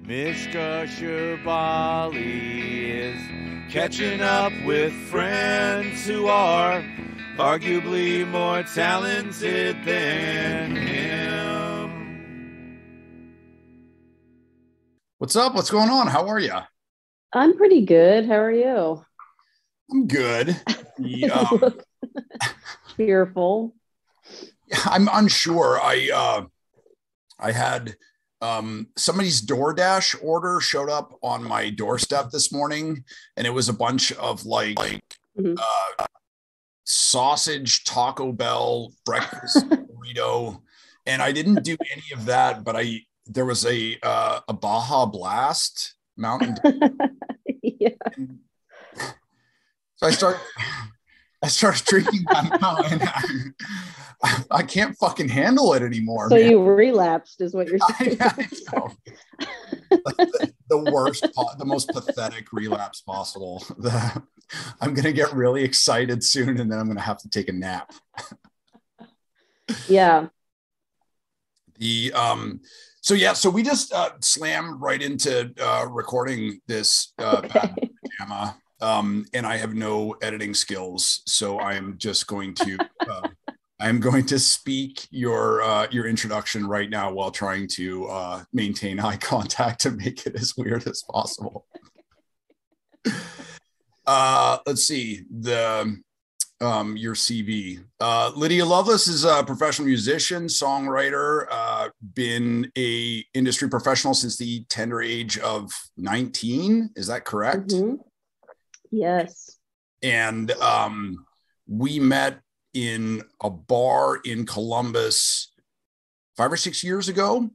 Mishka Shurbali is catching up with friends who are arguably more talented than him. What's up? What's going on? How are you? I'm pretty good. How are you? I'm good. You look fearful. I'm unsure. I had somebody's DoorDash order showed up on my doorstep this morning, and it was a bunch of sausage Taco Bell breakfast burrito, and I didn't do any of that. But there was a Baja Blast Mountain Dew. Yeah. So I started drinking that now, and I can't fucking handle it anymore. So man. you relapsed, is what you're saying. I know. Like the worst, the most pathetic relapse possible. I'm gonna get really excited soon, and then I'm gonna have to take a nap. Yeah. So we just slammed right into recording this pajama. And I have no editing skills, so I'm just going to speak your introduction right now while trying to maintain eye contact to make it as weird as possible. Let's see your CV. Lydia Loveless is a professional musician, songwriter, been a industry professional since the tender age of 19. Is that correct? Mm-hmm. Yes. And we met in a bar in Columbus 5 or 6 years ago,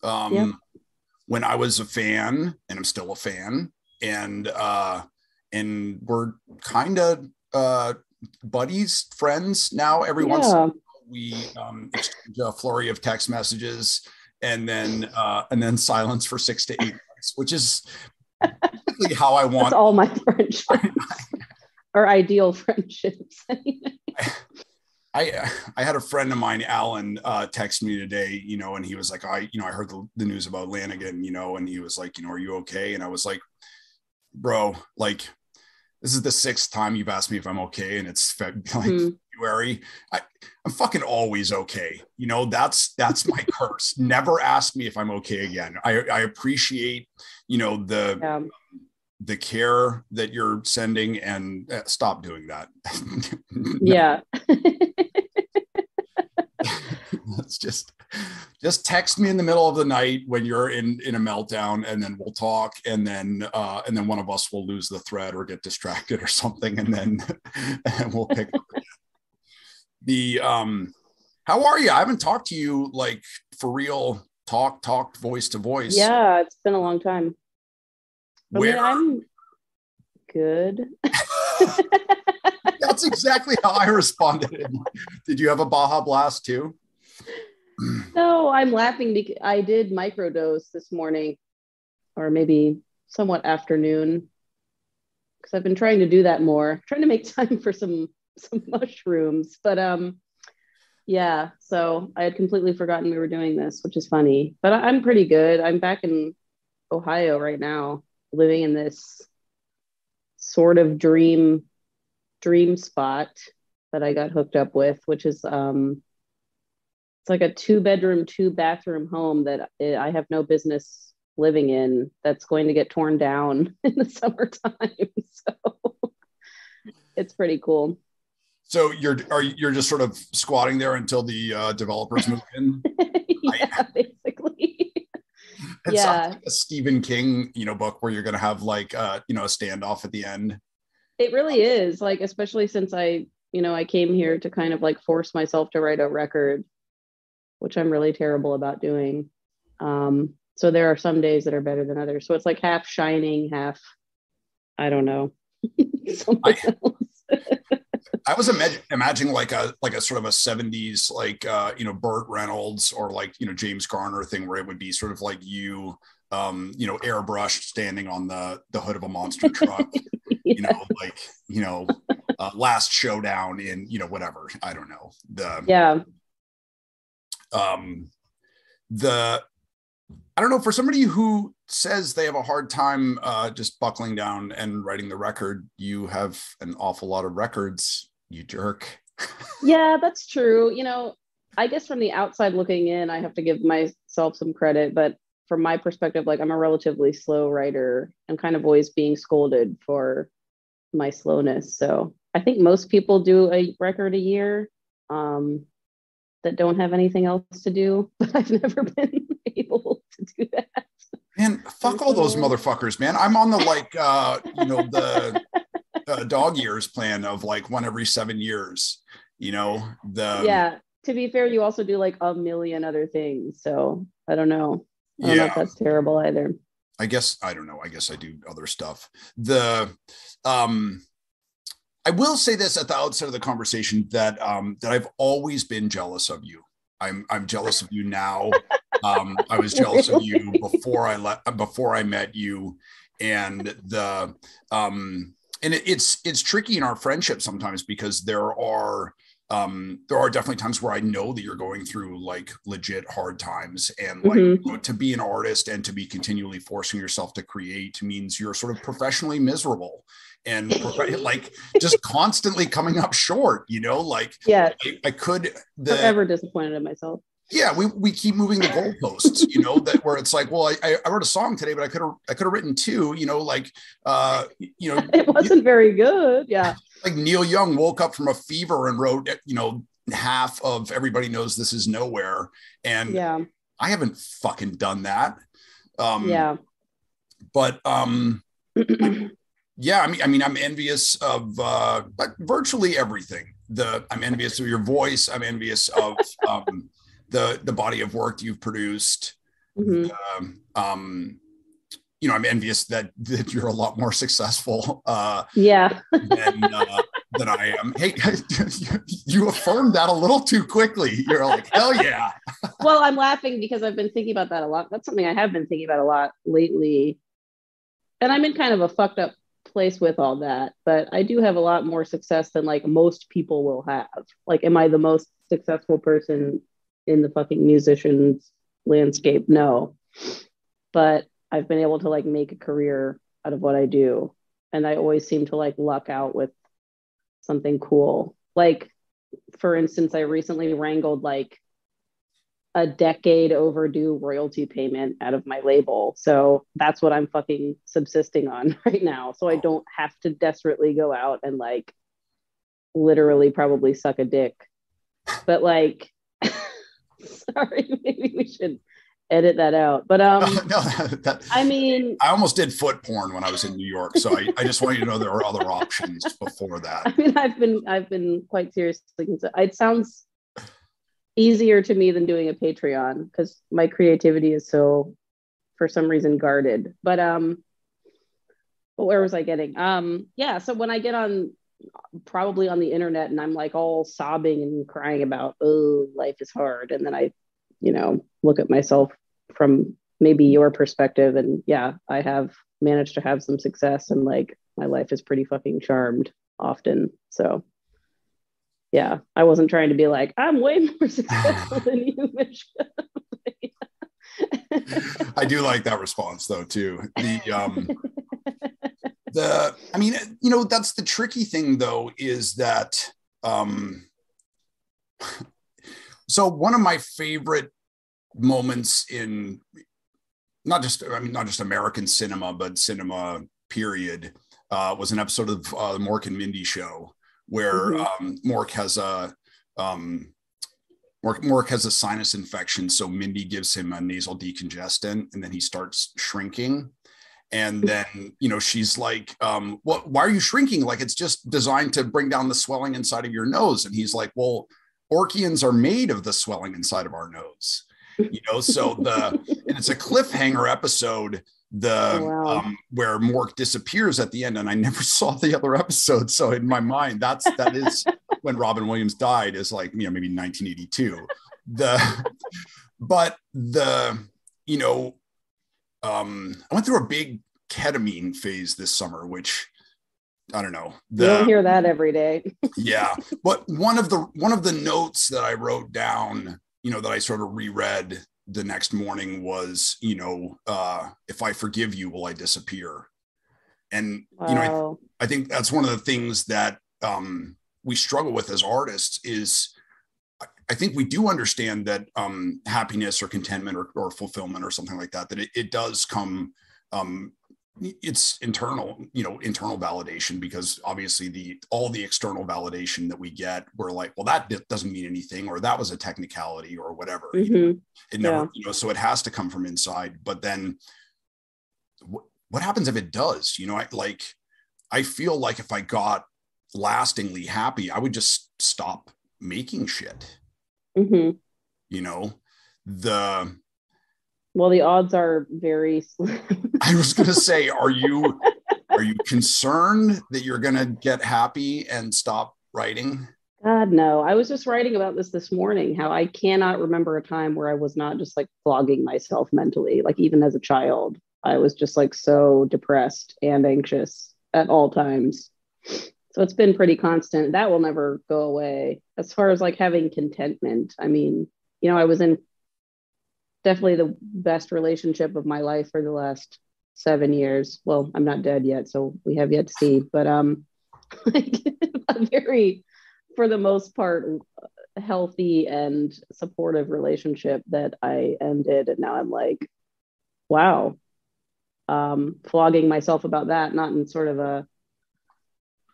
when I was a fan, and I'm still a fan, and we're kind of buddies, friends now. Every once in a while we exchange a flurry of text messages, and then silence for 6 to 8 months, which is how I want. That's all my friendships or ideal friendships. I had a friend of mine, Alan, text me today, and he was like, I heard the news about Lanigan, and he was like, are you okay? And I was like, bro, like, this is the 6th time you've asked me if I'm okay, and it's February. I'm fucking always okay. That's my curse. Never ask me if I'm okay again. I appreciate, the care that you're sending, and stop doing that. Yeah. Let's just text me in the middle of the night when you're in a meltdown, and then we'll talk, and then one of us will lose the thread or get distracted or something, and then we'll pick up again. How are you? I haven't talked to you like for real, talked voice to voice. Yeah, it's been a long time. Where? I'm good. That's exactly how I responded. Did you have a Baja Blast too? No, I'm laughing because I did microdose this morning, or maybe somewhat afternoon, because I've been trying to do that more, trying to make time for some mushrooms. But yeah, so I had completely forgotten we were doing this, which is funny. But I'm pretty good. I'm back in Ohio right now, living in this sort of dream spot that I got hooked up with, which is it's like a 2-bedroom, 2-bathroom home that I have no business living in, that's going to get torn down in the summertime. So it's pretty cool. So you're just sort of squatting there until the developers move in? Yeah, basically. It sounds like a Stephen King, book where you're going to have like, a standoff at the end. It really is, like, especially since I came here to kind of like force myself to write a record, which I'm really terrible about doing. So there are some days that are better than others. So it's like half Shining, half, I don't know. I was imagining like a sort of a 70s, like, Burt Reynolds or like, James Garner thing, where it would be sort of like you, airbrushed standing on the hood of a monster truck, Yeah. Last Showdown in, whatever, I don't know. I don't know, for somebody who says they have a hard time just buckling down and writing the record, you have an awful lot of records, you jerk. Yeah, that's true. I guess from the outside looking in, I have to give myself some credit, but from my perspective, like I'm a relatively slow writer. I'm kind of always being scolded for my slowness. So I think most people do a record a year that don't have anything else to do, but I've never been able to do that. Man, fuck all those motherfuckers, man. I'm on the the dog years plan of like one every 7 years. Yeah. To be fair, you also do like a million other things. So I don't know. I don't know if that's terrible either. I don't know. I guess I do other stuff. I will say this at the outset of the conversation that I've always been jealous of you. I'm jealous of you now. I was jealous of you before I met you, and it's tricky in our friendship sometimes because there are definitely times where I know that you're going through like legit hard times, and like to be an artist and to be continually forcing yourself to create means you're sort of professionally miserable and like just constantly coming up short, like I could forever disappointed in myself. Yeah, we keep moving the goalposts, that where it's like, well, I wrote a song today, but I could have written two, it wasn't very good. Yeah. Like Neil Young woke up from a fever and wrote, half of Everybody Knows This Is Nowhere. And I haven't fucking done that. But yeah, I mean, I'm envious of virtually everything. I'm envious of your voice. I'm envious of the body of work you've produced. I'm envious that you're a lot more successful than I am. Hey, you affirmed that a little too quickly. You're like, hell yeah. Well, I'm laughing because I've been thinking about that a lot. That's something I have been thinking about a lot lately. And I'm in kind of a fucked up place with all that, but I do have a lot more success than like most people will have. Like, am I the most successful person in the fucking musicians landscape? No, but I've been able to like make a career out of what I do, and I always seem to like luck out with something cool. Like, for instance, I recently wrangled like a decade overdue royalty payment out of my label, so that's what I'm fucking subsisting on right now, so I don't have to desperately go out and like literally probably suck a dick. But like sorry, maybe we should edit that out. But I mean, I almost did foot porn when I was in New York, so I just want you to know there are other options before that. I mean, I've been quite seriously considered. It sounds easier to me than doing a Patreon because my creativity is so, for some reason, guarded. But where was I getting? So when I get on, probably on the internet, and I'm like all sobbing and crying about, oh, life is hard, and then I look at myself from maybe your perspective, and I have managed to have some success, and like my life is pretty fucking charmed often. So I wasn't trying to be like, I'm way more successful than you, Mishka. I do like that response though too. That's the tricky thing though, is that so one of my favorite moments in not just American cinema, but cinema period, was an episode of the Mork and Mindy show where Mork has a sinus infection, so Mindy gives him a nasal decongestant, and then he starts shrinking. And then, she's like, why are you shrinking? Like, it's just designed to bring down the swelling inside of your nose. And he's like, well, Orchians are made of the swelling inside of our nose, so and it's a cliffhanger episode, where Mork disappears at the end. And I never saw the other episode. So in my mind, that is when Robin Williams died, is like, maybe 1982. I went through a big ketamine phase this summer, which I don't know. You don't hear that every day. Yeah. But one of the notes that I wrote down, that I sort of reread the next morning was, if I forgive you, will I disappear? And, Wow. I think that's one of the things that we struggle with as artists is I think we do understand that happiness or contentment or fulfillment or something like that, that it does come, it's internal, internal validation, because obviously all the external validation that we get, we're like, well, that doesn't mean anything, or that was a technicality or whatever. Mm-hmm. It never, so it has to come from inside. But then what happens if it does? I feel like if I got lastingly happy, I would just stop making shit. Mm-hmm. Well, the odds are very slim. I was going to say, are you concerned that you're going to get happy and stop writing? God, no. I was just writing about this morning, how I cannot remember a time where I was not just like flogging myself mentally. Like even as a child, I was just like so depressed and anxious at all times. So it's been pretty constant. That will never go away. As far as like having contentment, I mean, I was in definitely the best relationship of my life for the last 7 years. Well, I'm not dead yet, so we have yet to see. But like a very, for the most part, healthy and supportive relationship that I ended, and now I'm like, wow, flogging myself about that, not in sort of a,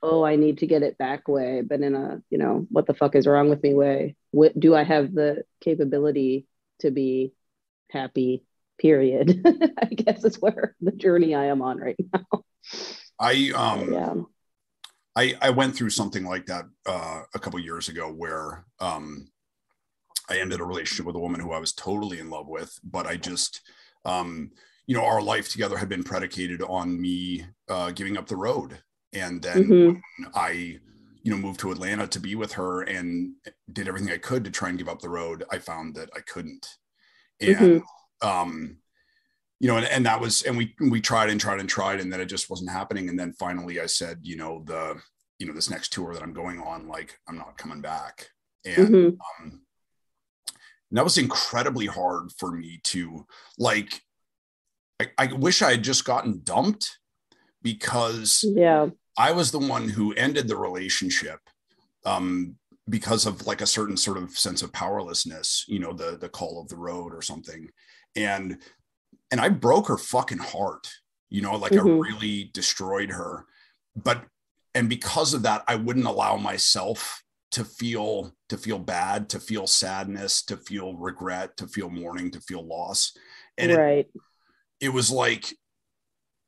oh, I need to get it back way, but in a, what the fuck is wrong with me way. Do I have the capability to be happy, period? I guess is where the journey I am on right now. I went through something like that a couple years ago, where I ended a relationship with a woman who I was totally in love with, but I just, our life together had been predicated on me giving up the road. And then when I, moved to Atlanta to be with her and did everything I could to try and give up the road, I found that I couldn't. And, and that was, and we tried and tried and tried, and then it just wasn't happening. And then finally I said, this next tour that I'm going on, like, I'm not coming back. And, and that was incredibly hard for me to, like, I wish I had just gotten dumped, because I was the one who ended the relationship because of like a certain sort of sense of powerlessness, the call of the road or something. And I broke her fucking heart, I really destroyed her. And because of that, I wouldn't allow myself to feel bad, to feel sadness, to feel regret, to feel mourning, to feel loss. And it was like,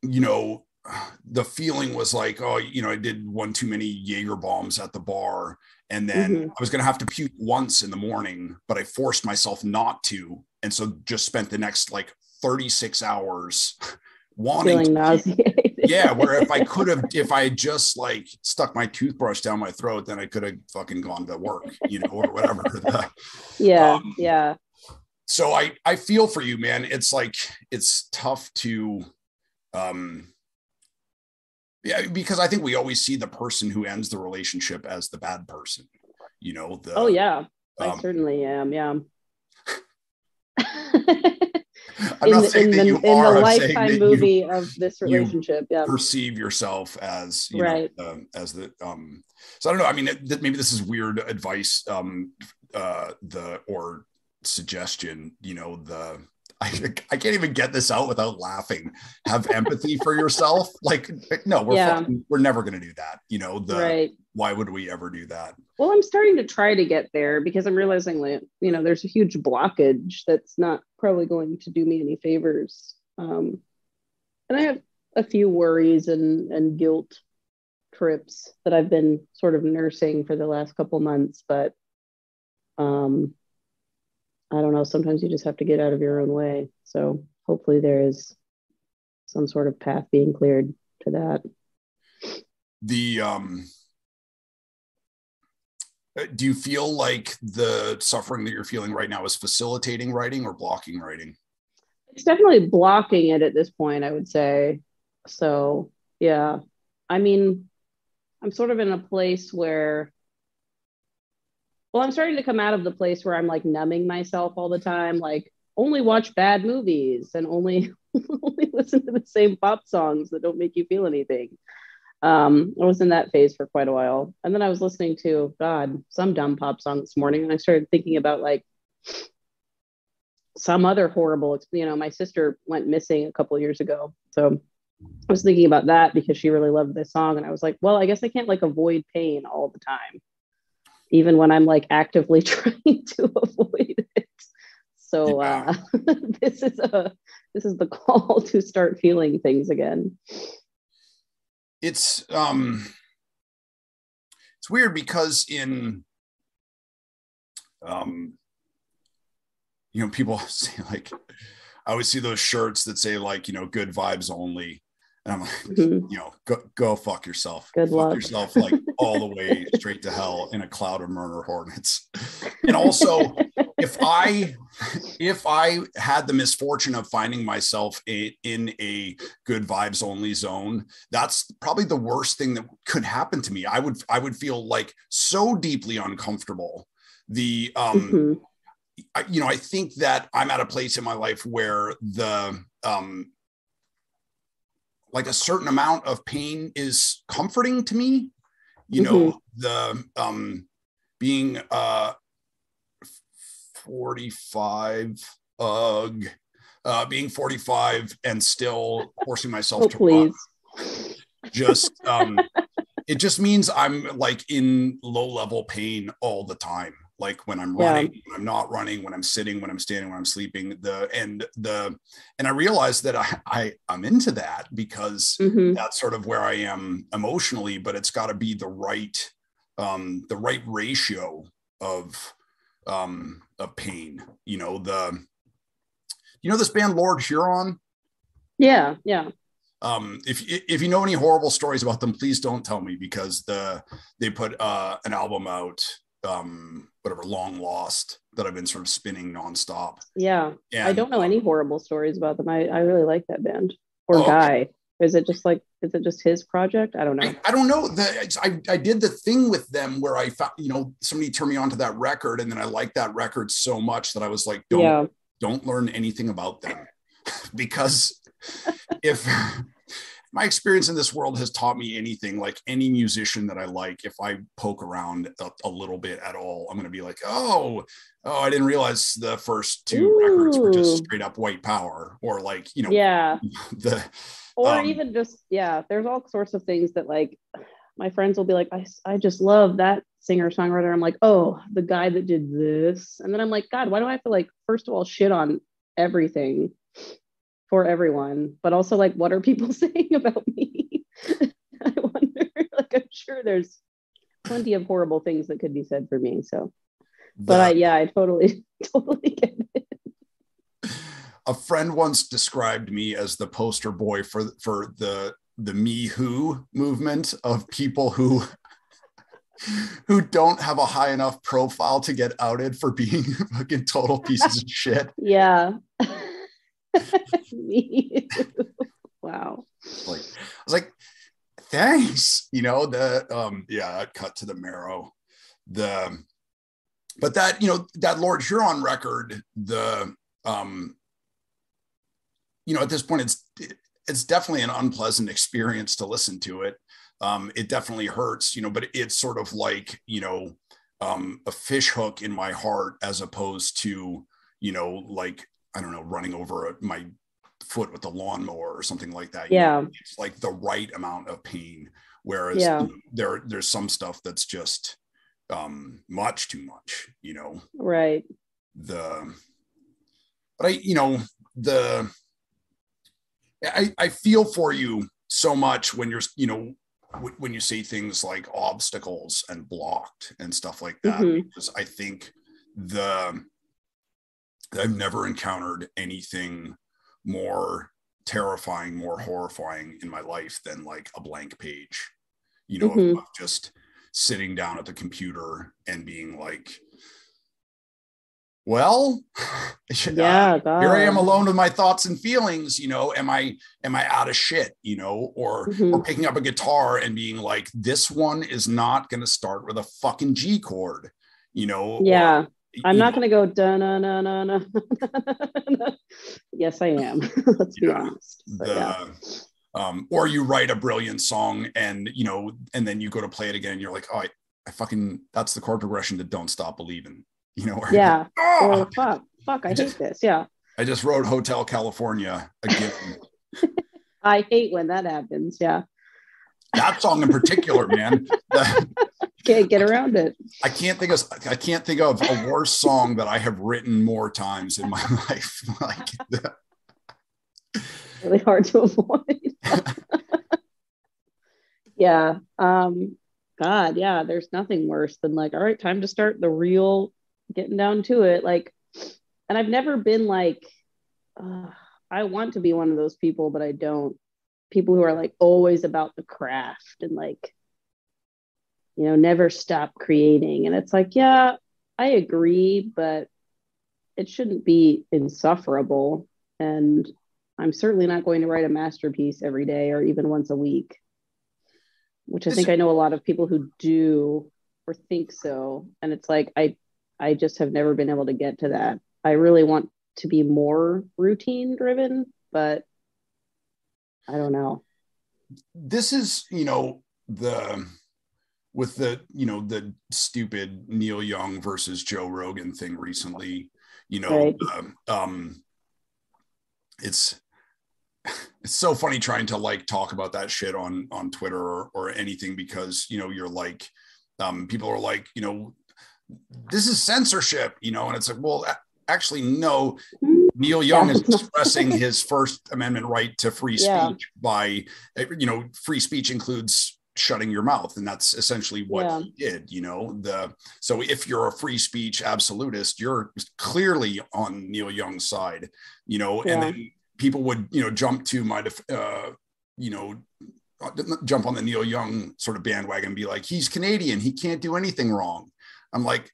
the feeling was like, oh, I did one too many Jaeger bombs at the bar, and then I was going to have to puke once in the morning, but I forced myself not to. And so just spent the next like 36 hours wanting nauseated. Yeah. Where if I had just like stuck my toothbrush down my throat, then I could have fucking gone to work, or whatever. Yeah. So I feel for you, man. It's like, it's tough to, because I think we always see the person who ends the relationship as the bad person, I certainly am. Yeah. I'm not saying that you are. In the Lifetime movie of this relationship, perceive yourself as, as the, so I don't know. I mean, maybe this is weird advice, or suggestion, I can't even get this out without laughing. Have empathy for yourself. Like, no, we're never going to do that. Why would we ever do that? Well, I'm starting to try to get there, because I'm realizing that, there's a huge blockage that's not probably going to do me any favors. And I have a few worries and guilt trips that I've been sort of nursing for the last couple months, but I don't know. Sometimes you just have to get out of your own way. So hopefully there is some sort of path being cleared to that. Do you feel like the suffering that you're feeling right now is facilitating writing or blocking writing? It's definitely blocking it at this point, I would say. So, yeah. I mean, I'm sort of in a place where, well, I'm starting to come out of the place where I'm like numbing myself all the time. Like only watch bad movies and only only listen to the same pop songs that don't make you feel anything. I was in that phase for quite a while. And then I was listening to, God, some dumb pop song this morning. And I started thinking about like some other horrible, my sister went missing a couple of years ago. So I was thinking about that because she really loved this song. And I was like, well, I guess I can't like avoid pain all the time, even when I'm like actively trying to avoid it. So this is the call to start feeling things again. It's weird because in people say like, I always see those shirts that say like, good vibes only. And I'm like, go fuck yourself. Good fuck luck. yourself like all the way straight to hell in a cloud of murder hornets. And also, if I had the misfortune of finding myself in a good vibes only zone, that's probably the worst thing that could happen to me. I would feel like so deeply uncomfortable. I think that I'm at a place in my life where the like a certain amount of pain is comforting to me, the being 45 being 45 and still forcing myself to run. Just it just means I'm like in low level pain all the time. Like when I'm running, when I'm not running, when I'm sitting, when I'm standing, when I'm sleeping, and I realize that I'm into that because that's sort of where I am emotionally, but it's got to be the right ratio of pain. This band Lord Huron? Yeah. If you know any horrible stories about them, please don't tell me, because they put an album out, whatever, Long Lost, that I've been sort of spinning nonstop. Yeah. And I don't know any horrible stories about them. I really like that band or guy. Is it just his project? I don't know. I don't know. I did the thing with them where I found, somebody turned me onto that record, and then I liked that record so much that I was like, don't learn anything about them. Because if my experience in this world has taught me anything, like any musician that I like, if I poke around a little bit at all, I'm going to be like, oh, I didn't realize the first two records were just straight up white power, or like, even just, there's all sorts of things that like my friends will be like, I just love that singer songwriter. I'm like, oh, the guy that did this. And then I'm like, God, why do I have to like, first of all, shit on everything for everyone, but also like, what are people saying about me? I wonder, like, I'm sure there's plenty of horrible things that could be said for me. So, but I totally get it. A friend once described me as the poster boy for the Me Who movement of people who don't have a high enough profile to get outed for being fucking total pieces of shit. Yeah. Me. Wow. I was like, thanks. That cut to the marrow. But that Lord Huron record, at this point, it's definitely an unpleasant experience to listen to it. It definitely hurts, but it's sort of like, a fish hook in my heart, as opposed to, like, I don't know, running over my foot with a lawnmower or something like that. It's like the right amount of pain. Whereas there's some stuff that's just much too much, Right. I feel for you so much when you're, when you say things like obstacles and blocked and stuff like that, because I think I've never encountered anything more terrifying, more horrifying in my life than like a blank page, of just sitting down at the computer and being like, well, here I am alone with my thoughts and feelings, am I out of shit, or picking up a guitar and being like, this one is not going to start with a fucking G chord, I'm not going to go da na na na na. Yes, I am. Let's be honest. Or you write a brilliant song and and then you go to play it again and you're like, oh, I fucking, that's the chord progression to Don't Stop Believing, Yeah. Oh, or fuck, I hate this. Yeah. I just wrote Hotel California again. I hate when that happens. Yeah. That song in particular, man. Can't get around it. I can't think of a worse song that I have written more times in my life. Really hard to avoid. Yeah. God, yeah, there's nothing worse than like, all right, time to start the real getting down to it. Like, and I've never been like, I want to be one of those people, but I don't. People who are like always about the craft and like, never stop creating. And it's like, yeah, I agree, but it shouldn't be insufferable. And I'm certainly not going to write a masterpiece every day or even once a week, which I think I know a lot of people who do or think so. And it's like, I just have never been able to get to that. I really want to be more routine driven, but I don't know. This is, with the stupid Neil Young versus Joe Rogan thing recently, Right. It's so funny trying to like talk about that shit on Twitter or anything, because you're like, people are like, this is censorship, and it's like, well, actually no. Neil Young is expressing his First Amendment right to free speech by, free speech includes shutting your mouth, and that's essentially what he did. So if you're a free speech absolutist, you're clearly on Neil Young's side, and then people would jump to my jump on the Neil Young sort of bandwagon and be like, he's Canadian, he can't do anything wrong. I'm like,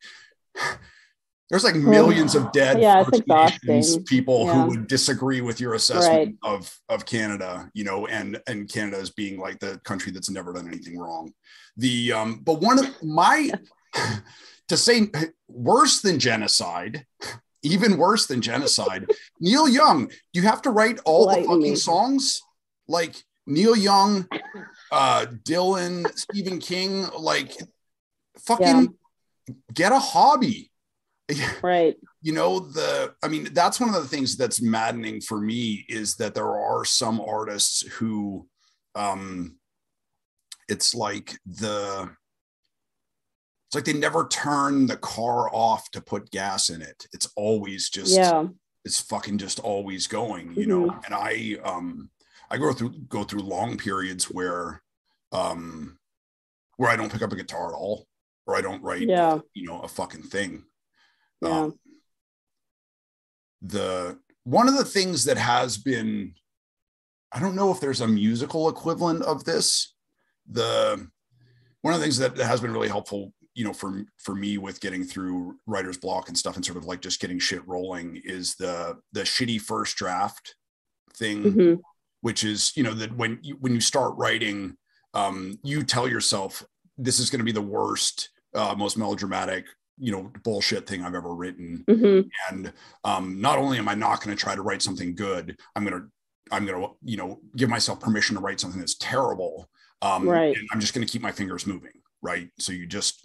there's like millions of dead First Nations people who would disagree with your assessment of Canada, and Canada as being like the country that's never done anything wrong. But one of my, to say worse than genocide, even worse than genocide, Neil Young, you have to write all the fucking songs? Like Neil Young, Dylan, Stephen King, like fucking get a hobby. Right. That's one of the things that's maddening for me, is that there are some artists who it's like they never turn the car off to put gas in it. It's always just it's fucking just always going, and I go through long periods where I don't pick up a guitar at all, or I don't write a fucking thing. One of the things that has been, I don't know if there's a musical equivalent of this. One of the things that has been really helpful, for me with getting through writer's block and stuff, and sort of like just getting shit rolling, is the shitty first draft thing, which is, that when you start writing, you tell yourself, this is going to be the worst, most melodramatic, bullshit thing I've ever written. And not only am I not going to try to write something good, I'm going to give myself permission to write something that's terrible. And I'm just going to keep my fingers moving. Right. So you just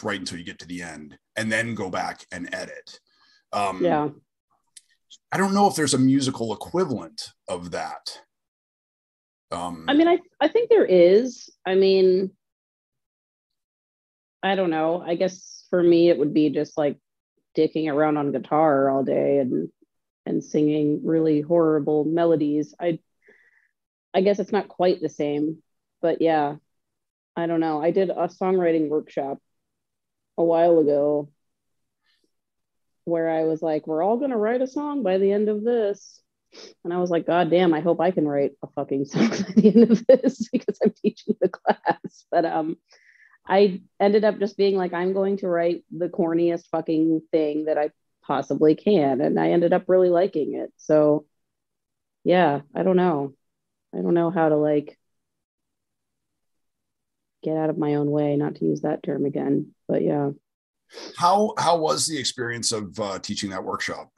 write until you get to the end and then go back and edit. I don't know if there's a musical equivalent of that. I think there is. I don't know. I guess for me, it would be just like dicking around on guitar all day and singing really horrible melodies. I guess it's not quite the same, but yeah, I don't know. I did a songwriting workshop a while ago where I was like, we're all going to write a song by the end of this. And I was like, God damn, I hope I can write a fucking song by the end of this, because I'm teaching the class. But I ended up just being like, I'm going to write the corniest fucking thing that I possibly can. And I ended up really liking it. So yeah, I don't know. I don't know how to like get out of my own way, not to use that term again, but yeah. How was the experience of teaching that workshop?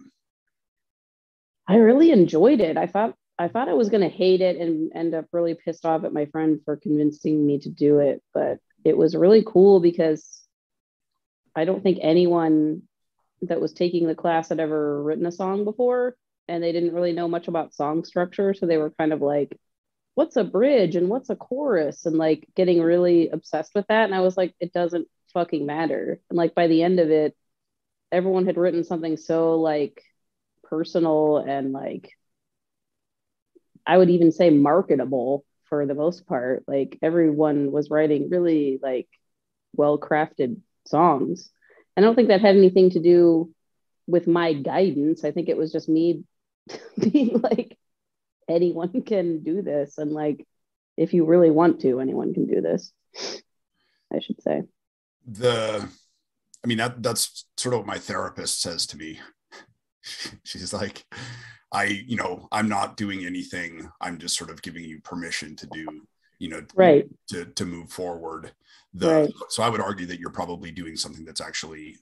I really enjoyed it. I thought I was going to hate it and end up really pissed off at my friend for convincing me to do it, but it was really cool because I don't think anyone that was taking the class had ever written a song before, and they didn't really know much about song structure, so they were kind of like, what's a bridge and what's a chorus, and like getting really obsessed with that. And I was like, it doesn't fucking matter. And like by the end of it, everyone had written something so like personal and like, I would even say marketable for the most part. Like everyone was writing really like well crafted songs. I don't think that had anything to do with my guidance. I think it was just me being like, anyone can do this. And like, if you really want to, anyone can do this, I should say. That's sort of what my therapist says to me. She's like, I'm not doing anything. I'm just sort of giving you permission to do, right. to move forward. Right. So I would argue that you're probably doing something that's actually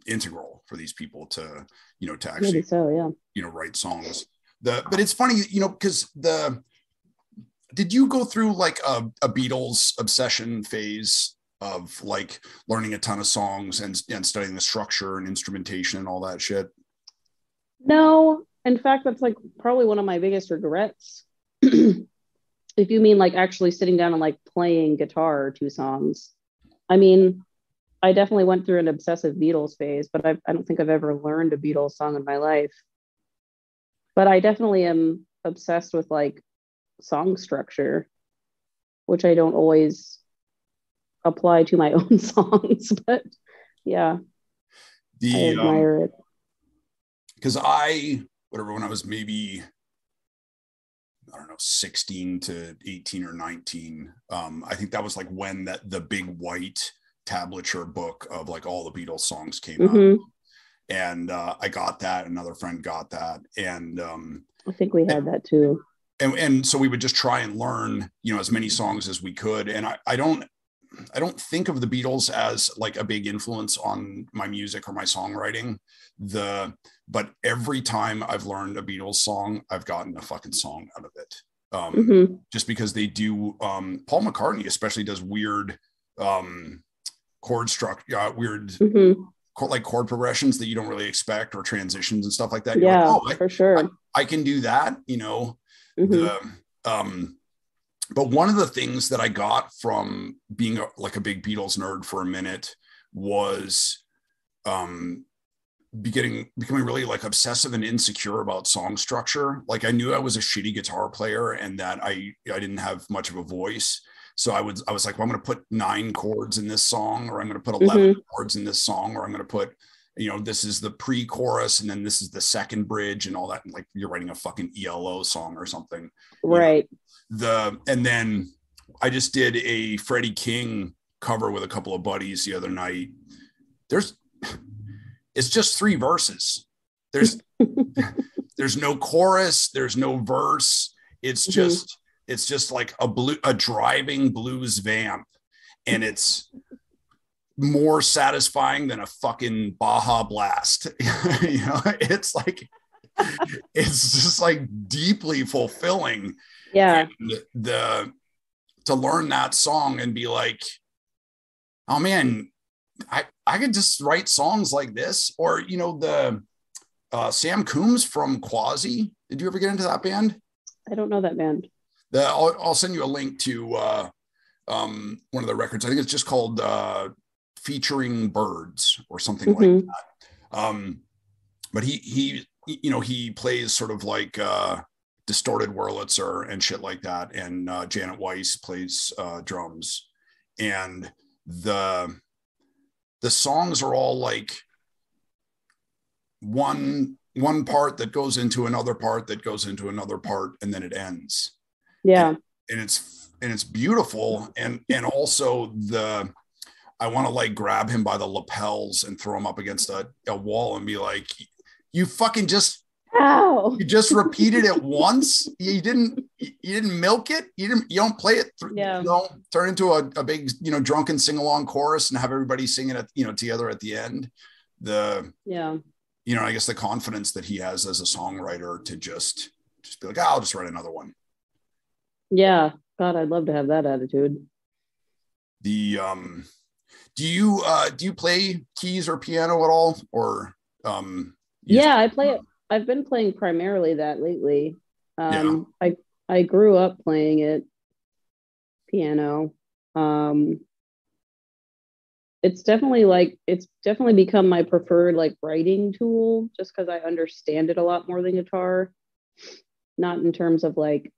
integral for these people to, to actually, maybe so, yeah. Write songs. But it's funny, because did you go through like a Beatles obsession phase of like learning a ton of songs and studying the structure and instrumentation and all that shit? No, in fact, that's like probably one of my biggest regrets. If you mean like actually sitting down and like playing guitar or two songs. I mean, I definitely went through an obsessive Beatles phase, but I don't think I've ever learned a Beatles song in my life. But I definitely am obsessed with like song structure, which I don't always apply to my own songs, but yeah, I admire it. Because when I was maybe, I don't know, 16 to 18 or 19, I think that was like when the big white tablature book of like all the Beatles songs came out. And I got that. Another friend got that. And I think we had that too. And so we would just try and learn, as many songs as we could. And I don't think of the Beatles as like a big influence on my music or my songwriting. But every time I've learned a Beatles song, I've gotten a fucking song out of it. Just because they do, Paul McCartney especially does weird chord structure, weird like chord progressions that you don't really expect, or transitions and stuff like that. You're yeah, like, for sure. I can do that, But one of the things that I got from being a big Beatles nerd for a minute was becoming really like obsessive and insecure about song structure. Like I knew I was a shitty guitar player and that I didn't have much of a voice. So I was like, well, I'm going to put 9 chords in this song, or I'm going to put 11 chords in this song, or I'm going to put, this is the pre-chorus and then this is the second bridge and all that. And like you're writing a fucking ELO song or something. Right. And then I just did a Freddie King cover with a couple of buddies the other night. It's just 3 verses. There's no chorus. There's no verse. It's just like a driving blues vamp, and it's more satisfying than a fucking Baja Blast. It's like, it's just like deeply fulfilling. Yeah. And to learn that song and be like, oh man, I could just write songs like this. Or, the Sam Coombs from Quasi. Did you ever get into that band? I don't know that band. I'll send you a link to one of the records. I think it's just called Featuring Birds or something like that. But he plays sort of like distorted Wurlitzer and shit like that. And Janet Weiss plays drums. And the songs are all like one part that goes into another part that goes into another part, and then it ends. Yeah. And it's beautiful. And also I want to like grab him by the lapels and throw him up against a wall and be like, you fucking just Ow. You just repeated it once. You didn't milk it. You don't play it. Yeah. You know, turn into a big, you know, drunken sing along chorus and have everybody singing it, you know, together at the end. You know, I guess the confidence that he has as a songwriter to just be like, I'll just write another one. Yeah. God, I'd love to have that attitude. Do you play keys or piano at all? Or yeah, I play it. I've been playing primarily that lately. I grew up playing it, piano. It's definitely become my preferred like writing tool, just because I understand it a lot more than guitar. Not in terms of like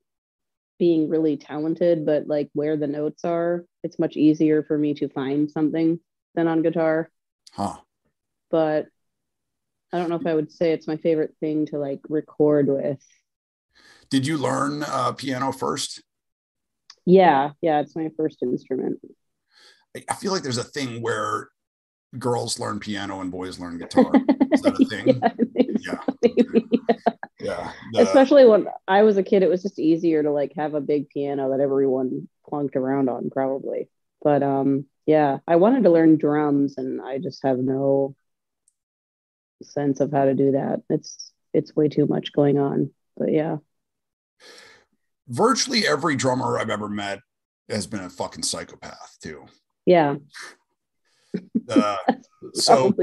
being really talented, but like where the notes are. It's much easier for me to find something than on guitar. But I don't know if I would say it's my favorite thing to like record with. Did you learn piano first? Yeah, it's my first instrument. I feel like there's a thing where girls learn piano and boys learn guitar. Is that a thing? Yeah. Especially when I was a kid, it was just easier to like have a big piano that everyone plunked around on, probably. But yeah, I wanted to learn drums, and I just have no sense of how to do that. It's way too much going on. But yeah. Virtually every drummer I've ever met has been a fucking psychopath too. Yeah. So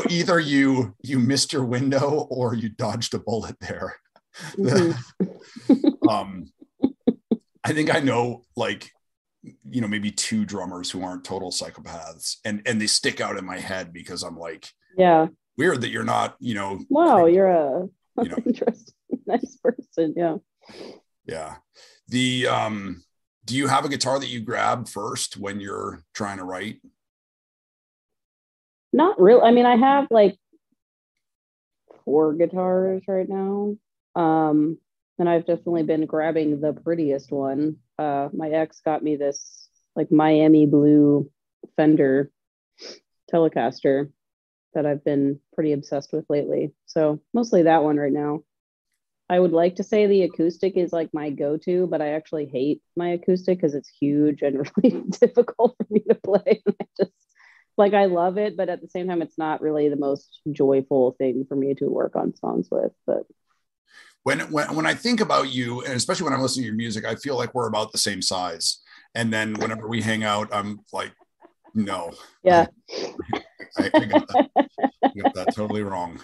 either you missed your window or you dodged a bullet there. I think I know, like, you know, maybe two drummers who aren't total psychopaths, and they stick out in my head because I'm like, yeah, weird that you're not, you know, wow, you're a interesting, nice person. Yeah. Do you have a guitar that you grab first when you're trying to write? Not really. I mean, I have like 4 guitars right now. And I've definitely been grabbing the prettiest one. My ex got me this like Miami blue Fender Telecaster that I've been pretty obsessed with lately. So mostly that one right now. I would like to say the acoustic is like my go-to, but I actually hate my acoustic because it's huge and really difficult for me to play. I love it, but at the same time, it's not really the most joyful thing for me to work on songs with. But when I think about you, and especially when I'm listening to your music, I feel like we're about the same size. And then whenever we hang out, I'm like, no. Yeah. I got that totally wrong.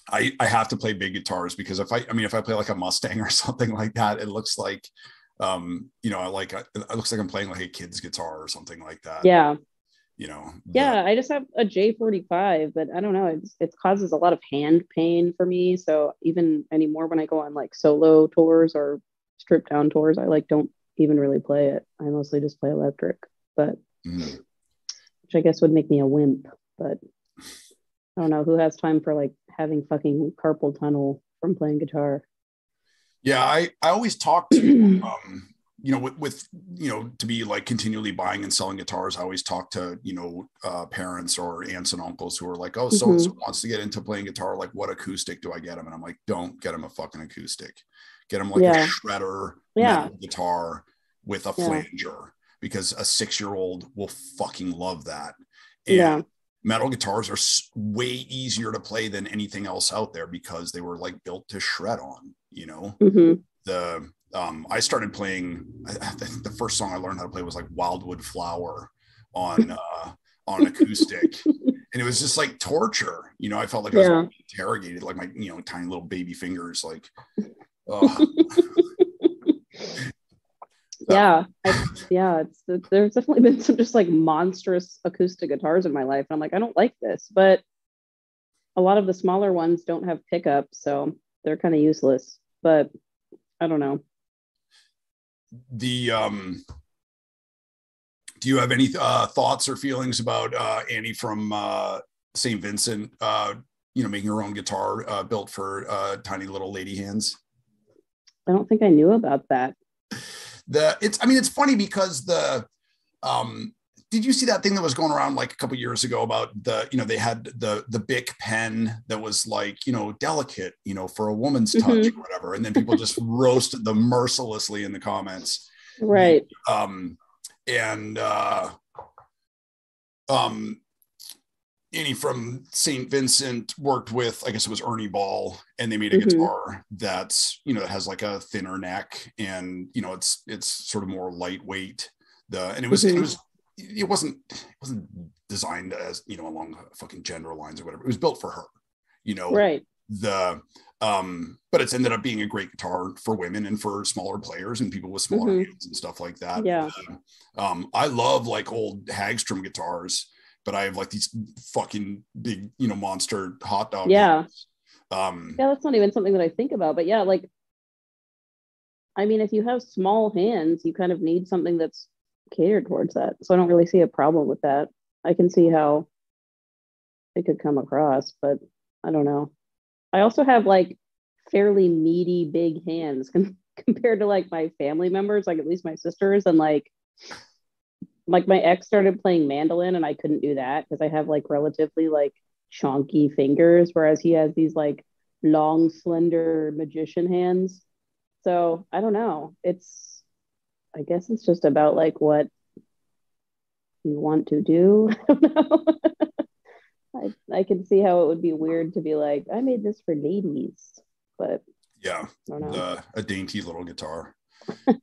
I have to play big guitars because if I play like a Mustang or something like that, it looks like, you know, it looks like I'm playing like a kid's guitar or something like that. Yeah. You know. Yeah, I just have a J45, but I don't know. It causes a lot of hand pain for me. So even anymore when I go on like solo tours or stripped down tours, I like don't even really play it. I mostly just play electric, but which I guess would make me a wimp. But I don't know who has time for like having fucking carpal tunnel from playing guitar. Yeah, I always talk to you know, with you know, to be like continually buying and selling guitars. I always talk to, you know, parents or aunts and uncles who are like, oh, so and so wants to get into playing guitar. Like, what acoustic do I get him? And I'm like, don't get him a fucking acoustic. Get him like a shredder metal guitar with a flanger, because a 6-year-old will fucking love that. And metal guitars are way easier to play than anything else out there because they were like built to shred on, you know. I started playing, I think the first song I learned how to play was like Wildwood Flower on acoustic. And it was just like torture, you know. I felt like I was being interrogated, like my, you know, tiny little baby fingers, like, there's definitely been some just like monstrous acoustic guitars in my life. And I'm like, I don't like this, but a lot of the smaller ones don't have pickups, so they're kind of useless, but I don't know. Do you have any thoughts or feelings about Annie from St. Vincent, you know, making her own guitar built for tiny little lady hands? I don't think I knew about that. It's funny because did you see that thing that was going around like a couple years ago about they had the Bic pen that was like, delicate, for a woman's touch or whatever. And then people just roasted them mercilessly in the comments. Right. Annie from St. Vincent worked with, I guess it was Ernie Ball, and they made a guitar that's, that has like a thinner neck, and it's sort of more lightweight. It wasn't designed as, along fucking gender lines or whatever. It was built for her, right. But it's ended up being a great guitar for women and for smaller players and people with smaller hands and stuff like that. Yeah. I love like old Hagstrom guitars, but I have like these fucking big, monster hot dog. Yeah. Hands. That's not even something that I think about, but yeah, like, I mean, if you have small hands, you kind of need something that's catered towards that. So I don't really see a problem with that. I can see how it could come across, but I don't know. I also have like fairly meaty big hands compared to like my family members, like at least my sisters, and like my ex started playing mandolin and I couldn't do that because I have like relatively like chunky fingers, whereas he has these like long, slender magician hands. So I don't know. I guess it's just about like what you want to do. I don't know. I can see how it would be weird to be like, I made this for ladies, but yeah, I don't know. A dainty little guitar. I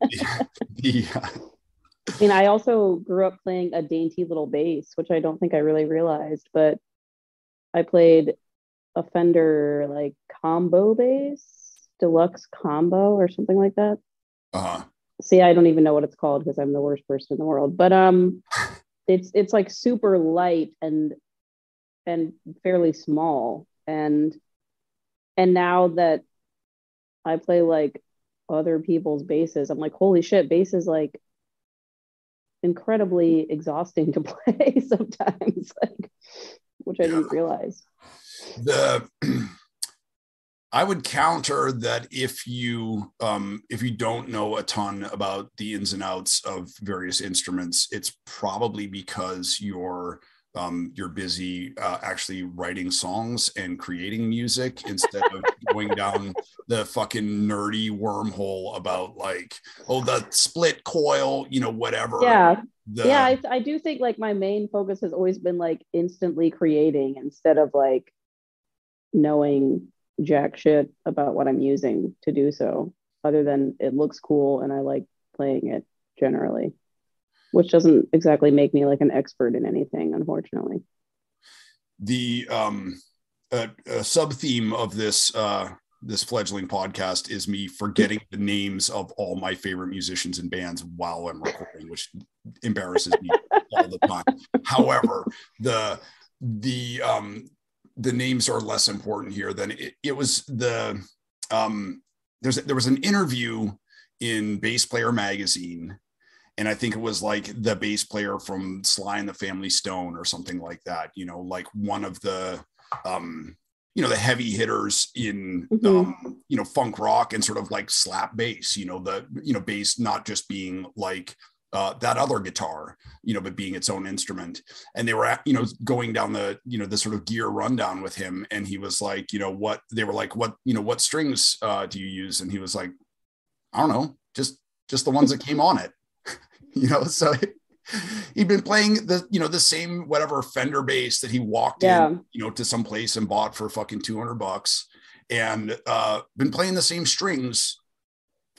mean, I also grew up playing a dainty little bass, which I don't think I really realized, but I played a Fender like combo bass, deluxe combo or something like that. See, I don't even know what it's called because I'm the worst person in the world, but it's like super light and fairly small, and now that I play like other people's basses, I'm like, holy shit, bass is like incredibly exhausting to play sometimes, like, which I didn't realize. I would counter that if you don't know a ton about the ins and outs of various instruments, it's probably because you're busy actually writing songs and creating music instead of going down the fucking nerdy wormhole about like, the split coil, whatever. Yeah. I do think like my main focus has always been like instantly creating instead of like knowing jack shit about what I'm using to do so, other than it looks cool and I like playing it generally, which doesn't exactly make me like an expert in anything, unfortunately. The sub theme of this fledgling podcast is me forgetting the names of all my favorite musicians and bands while I'm recording, which embarrasses me all the time. However, the names are less important here than it was there was an interview in Bass Player magazine, and I think it was like the bass player from Sly and the Family Stone or something like that, like one of the the heavy hitters in funk rock and sort of like slap bass, bass not just being like that other guitar, but being its own instrument. And they were, going down the, the sort of gear rundown with him. And he was like, what they were like, what strings do you use? And he was like, I don't know, just the ones that came on it, so he'd been playing the same, whatever Fender bass that he walked in, to some place and bought for fucking $200 and been playing the same strings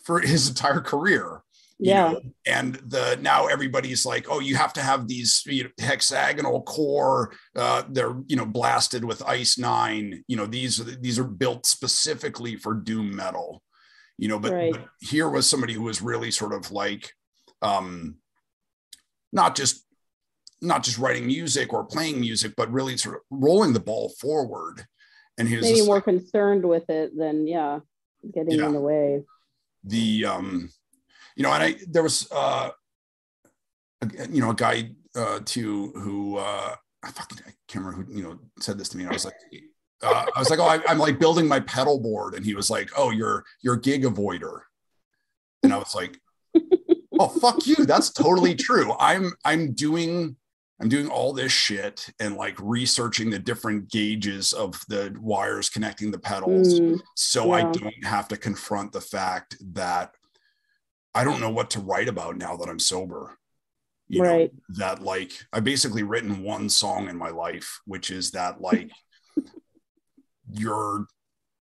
for his entire career. And now everybody's like, oh, you have to have these hexagonal core, they're blasted with Ice 9, these are built specifically for doom metal, but here was somebody who was really sort of like not just writing music or playing music, but really sort of rolling the ball forward. And he was maybe more concerned with it than getting in the way. And there was, a guy too who I can't remember who said this to me. And I was like, oh, I'm like building my pedal board, and he was like, oh, you're a gig avoider, and I was like, Oh, fuck you. That's totally true. I'm doing all this shit and like researching the different gauges of the wires connecting the pedals. So I don't have to confront the fact that I don't know what to write about now that I'm sober. You know, that like I've basically written one song in my life, which is that like you're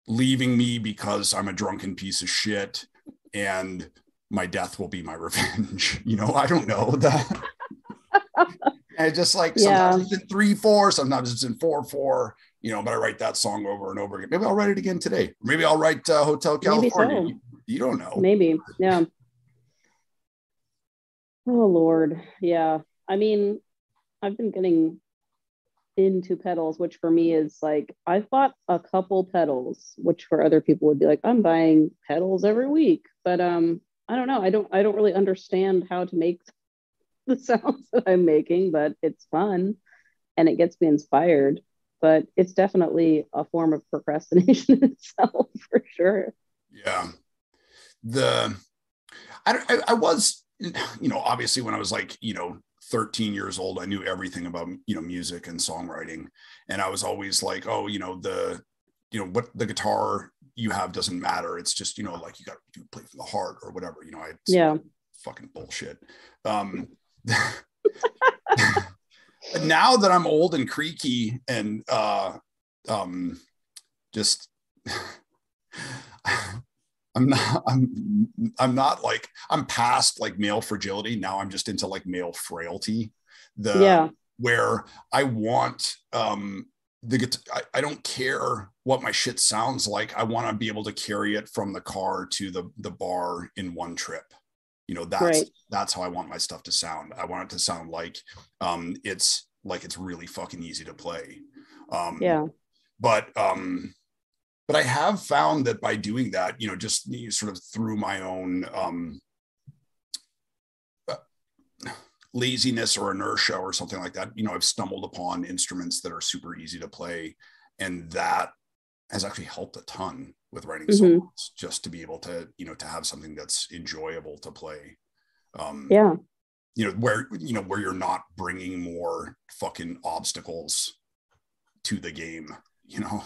leaving me because I'm a drunken piece of shit and my death will be my revenge. You know, I don't know that. And just like sometimes it's in 3/4, sometimes it's in 4/4, you know, but I write that song over and over again. Maybe I'll write it again today. Maybe I'll write Hotel California. Maybe so. You don't know. Maybe. Yeah. Oh Lord. Yeah. I mean, I've been getting into pedals, which for me is like, I've bought a couple pedals, which for other people would be like, I'm buying pedals every week. But I don't know. I don't really understand how to make the sounds that I'm making, but it's fun and it gets me inspired. But it's definitely a form of procrastination itself for sure. Yeah. I was, you know, obviously when I was like, you know, 13 years old, I knew everything about, you know, music and songwriting. And I was always like, oh, you know, what the guitar you have doesn't matter. It's just, you know, like you got to play from the heart or whatever, you know, fucking bullshit. But now that I'm old and creaky and just I'm not like, I'm past like male fragility. Now I'm just into like male frailty. Where I want the guitar, I don't care what my shit sounds like. I want to be able to carry it from the car to the bar in one trip. You know, that's how I want my stuff to sound. I want it to sound like it's really fucking easy to play. But I have found that by doing that, you know, just sort of through my own laziness or inertia or something like that, you know, I've stumbled upon instruments that are super easy to play. And that has actually helped a ton with writing songs, just to be able to, you know, to have something that's enjoyable to play. You know, where you're not bringing more fucking obstacles to the game, you know?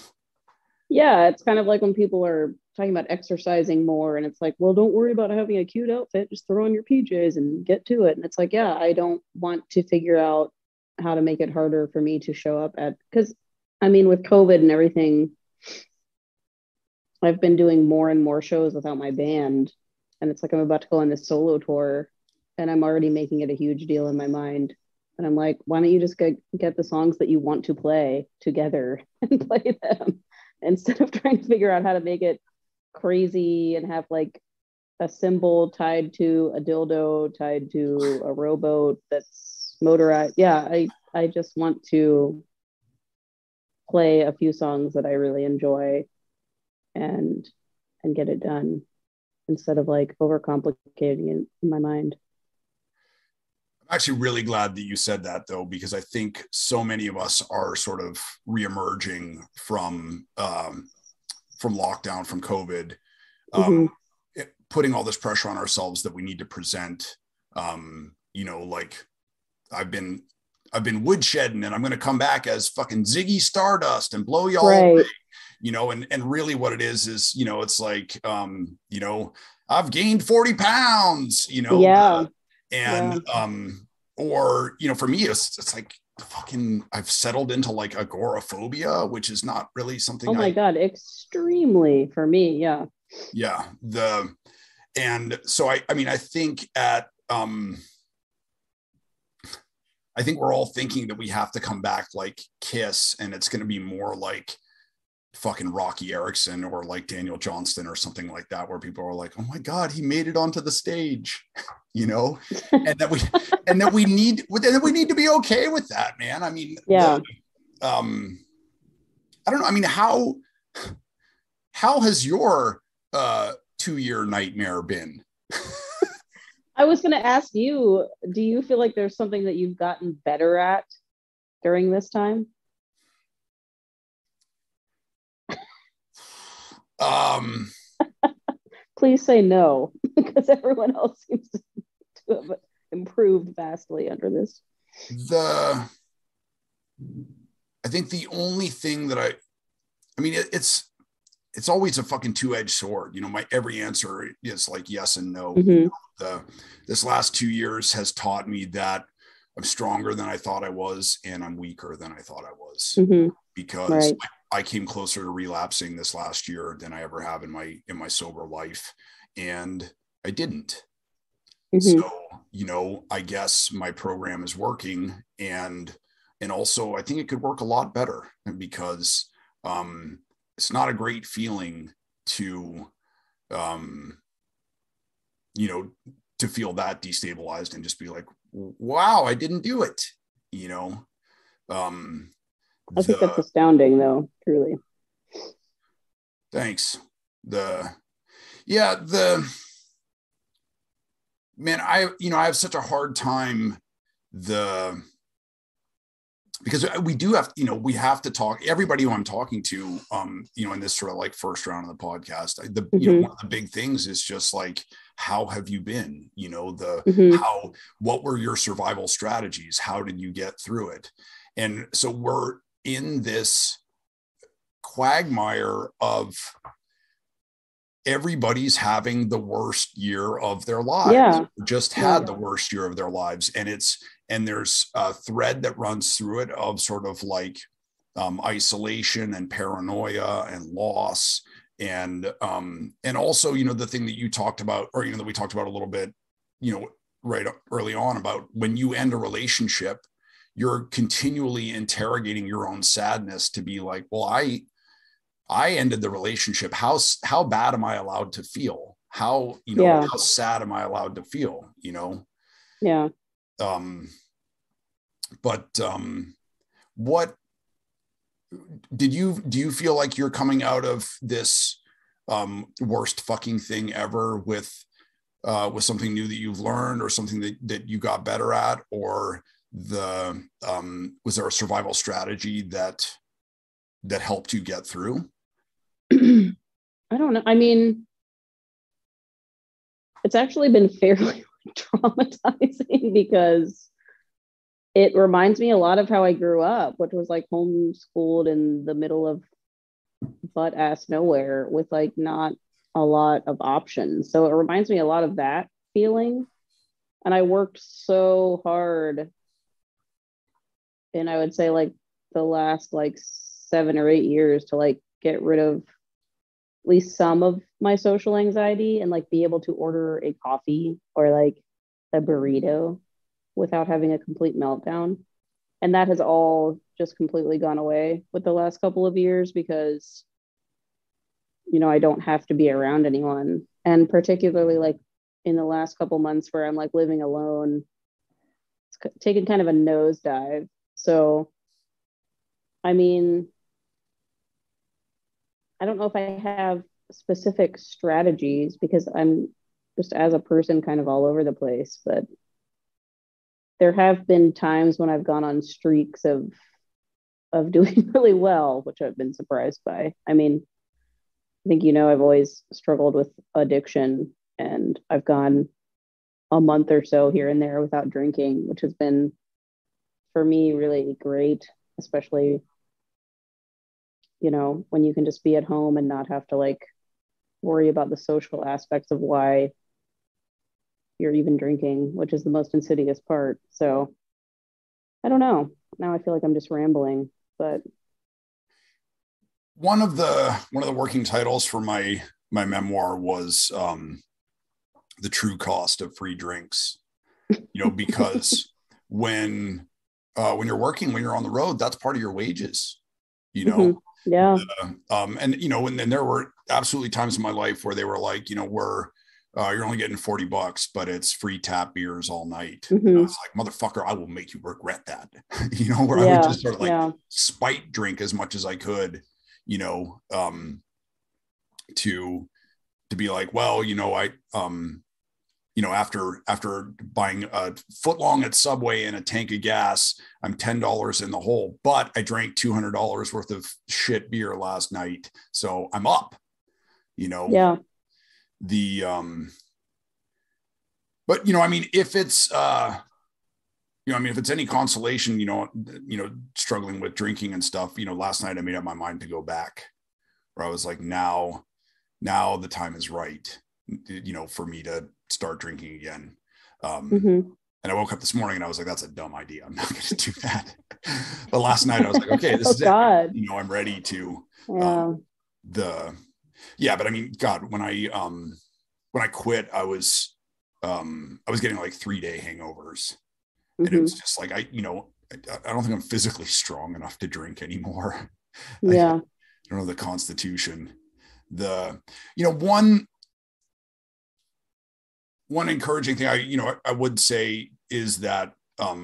Yeah, it's kind of like when people are talking about exercising more and it's like, well, don't worry about having a cute outfit, just throw on your PJs and get to it. And it's like, yeah, I don't want to figure out how to make it harder for me to show up at, because I mean, with COVID and everything, I've been doing more and more shows without my band. And it's like, I'm about to go on this solo tour and I'm already making it a huge deal in my mind. And I'm like, why don't you just get the songs that you want to play together and play them? Instead of trying to figure out how to make it crazy and have like a cymbal tied to a dildo, tied to a rowboat that's motorized. Yeah, I just want to play a few songs that I really enjoy and get it done instead of like overcomplicating it in my mind. I'm actually really glad that you said that, though, because I think so many of us are sort of reemerging from lockdown, from COVID, putting all this pressure on ourselves that we need to present. You know, like I've been woodshedding, and I'm going to come back as fucking Ziggy Stardust and blow y'all away. You know, and really what it is, you know, it's like, you know, I've gained 40 pounds, you know, or, you know, for me, it's like fucking, I've settled into like agoraphobia, which is not really something. Oh my God, extremely for me. Yeah. Yeah. And so I mean, I think I think we're all thinking that we have to come back like Kiss, and it's going to be more like fucking Rocky Erickson or like Daniel Johnston or something like that, where people are like, oh my God, he made it onto the stage, you know, and that we need to be okay with that, man. I mean, I don't know. I mean, how has your 2-year nightmare been? I was going to ask you, do you feel like there's something that you've gotten better at during this time? Um, Please say no, because everyone else seems to to have improved vastly under this. I think the only thing that I mean, it's always a fucking two-edged sword. You know, my every answer is like yes and no. You know, this last 2 years has taught me that I'm stronger than I thought I was, and I'm weaker than I thought I was, because I came closer to relapsing this last year than I ever have in my sober life, and I didn't. So, you know, I guess my program is working, and also I think it could work a lot better, because it's not a great feeling to, you know, to feel that destabilized and just be like, wow, I didn't do it, you know. I think that's astounding, though, truly. Thanks. Man, I have such a hard time because we do have, you know, we have to talk, everybody who I'm talking to, you know, in this sort of like first round of the podcast, you know, one of the big things is just like, how have you been, you know, what were your survival strategies? How did you get through it? And so we're in this quagmire of everybody's having the worst year of their lives, just had the worst year of their lives. And there's a thread that runs through it of sort of like isolation and paranoia and loss. And also, you know, the thing that you talked about, or, you know, that we talked about a little bit, you know, right early on, about when you end a relationship, you're continually interrogating your own sadness to be like, well, I ended the relationship. How bad am I allowed to feel? How sad am I allowed to feel? You know? Yeah. What do you feel like you're coming out of this worst fucking thing ever with something new that you've learned, or something that you got better at, or was there a survival strategy that helped you get through? I don't know. I mean, it's actually been fairly traumatizing, because it reminds me a lot of how I grew up, which was like homeschooled in the middle of butt ass nowhere with like not a lot of options. So it reminds me a lot of that feeling. And I worked so hard, and I would say like the last like 7 or 8 years, to like get rid of at least some of my social anxiety, and like be able to order a coffee or like a burrito without having a complete meltdown. And that has all just completely gone away with the last couple of years, because, you know, I don't have to be around anyone. And particularly like in the last couple months where I'm like living alone, it's taken kind of a nosedive. So, I mean, I don't know if I have specific strategies, because I'm just, as a person, kind of all over the place, but there have been times when I've gone on streaks of doing really well, which I've been surprised by. I mean, I think, you know, I've always struggled with addiction, and I've gone a month or so here and there without drinking, which has been, for me, really great, especially, you know, when you can just be at home and not have to like worry about the social aspects of why you're even drinking, which is the most insidious part. So I don't know. Now I feel like I'm just rambling, but one of the working titles for my memoir was The True Cost of Free Drinks. You know, because when you're working, when you're on the road, that's part of your wages, you know. Yeah. And you know, and then there were absolutely times in my life where they were like, you know, you're only getting $40, but it's free tap beers all night. You know, it's like, motherfucker, I will make you regret that. You know, where I would just sort of like spite drink as much as I could, you know, to be like, well, you know, you know, after buying a footlong at Subway and a tank of gas, I'm $10 in the hole, but I drank $200 worth of shit beer last night, so I'm up, you know. But, you know, I mean, if it's, if it's any consolation, struggling with drinking and stuff, last night I made up my mind to go back, where I was like, now the time is right, for me to start drinking again. And I woke up this morning and I was like, that's a dumb idea. I'm not going to do that. But last night I was like, okay, this is it. I'm ready to, but I mean, God, when I quit, I was getting like 3-day hangovers, and it was just like, I don't think I'm physically strong enough to drink anymore. I don't know the constitution. One encouraging thing I would say is that, I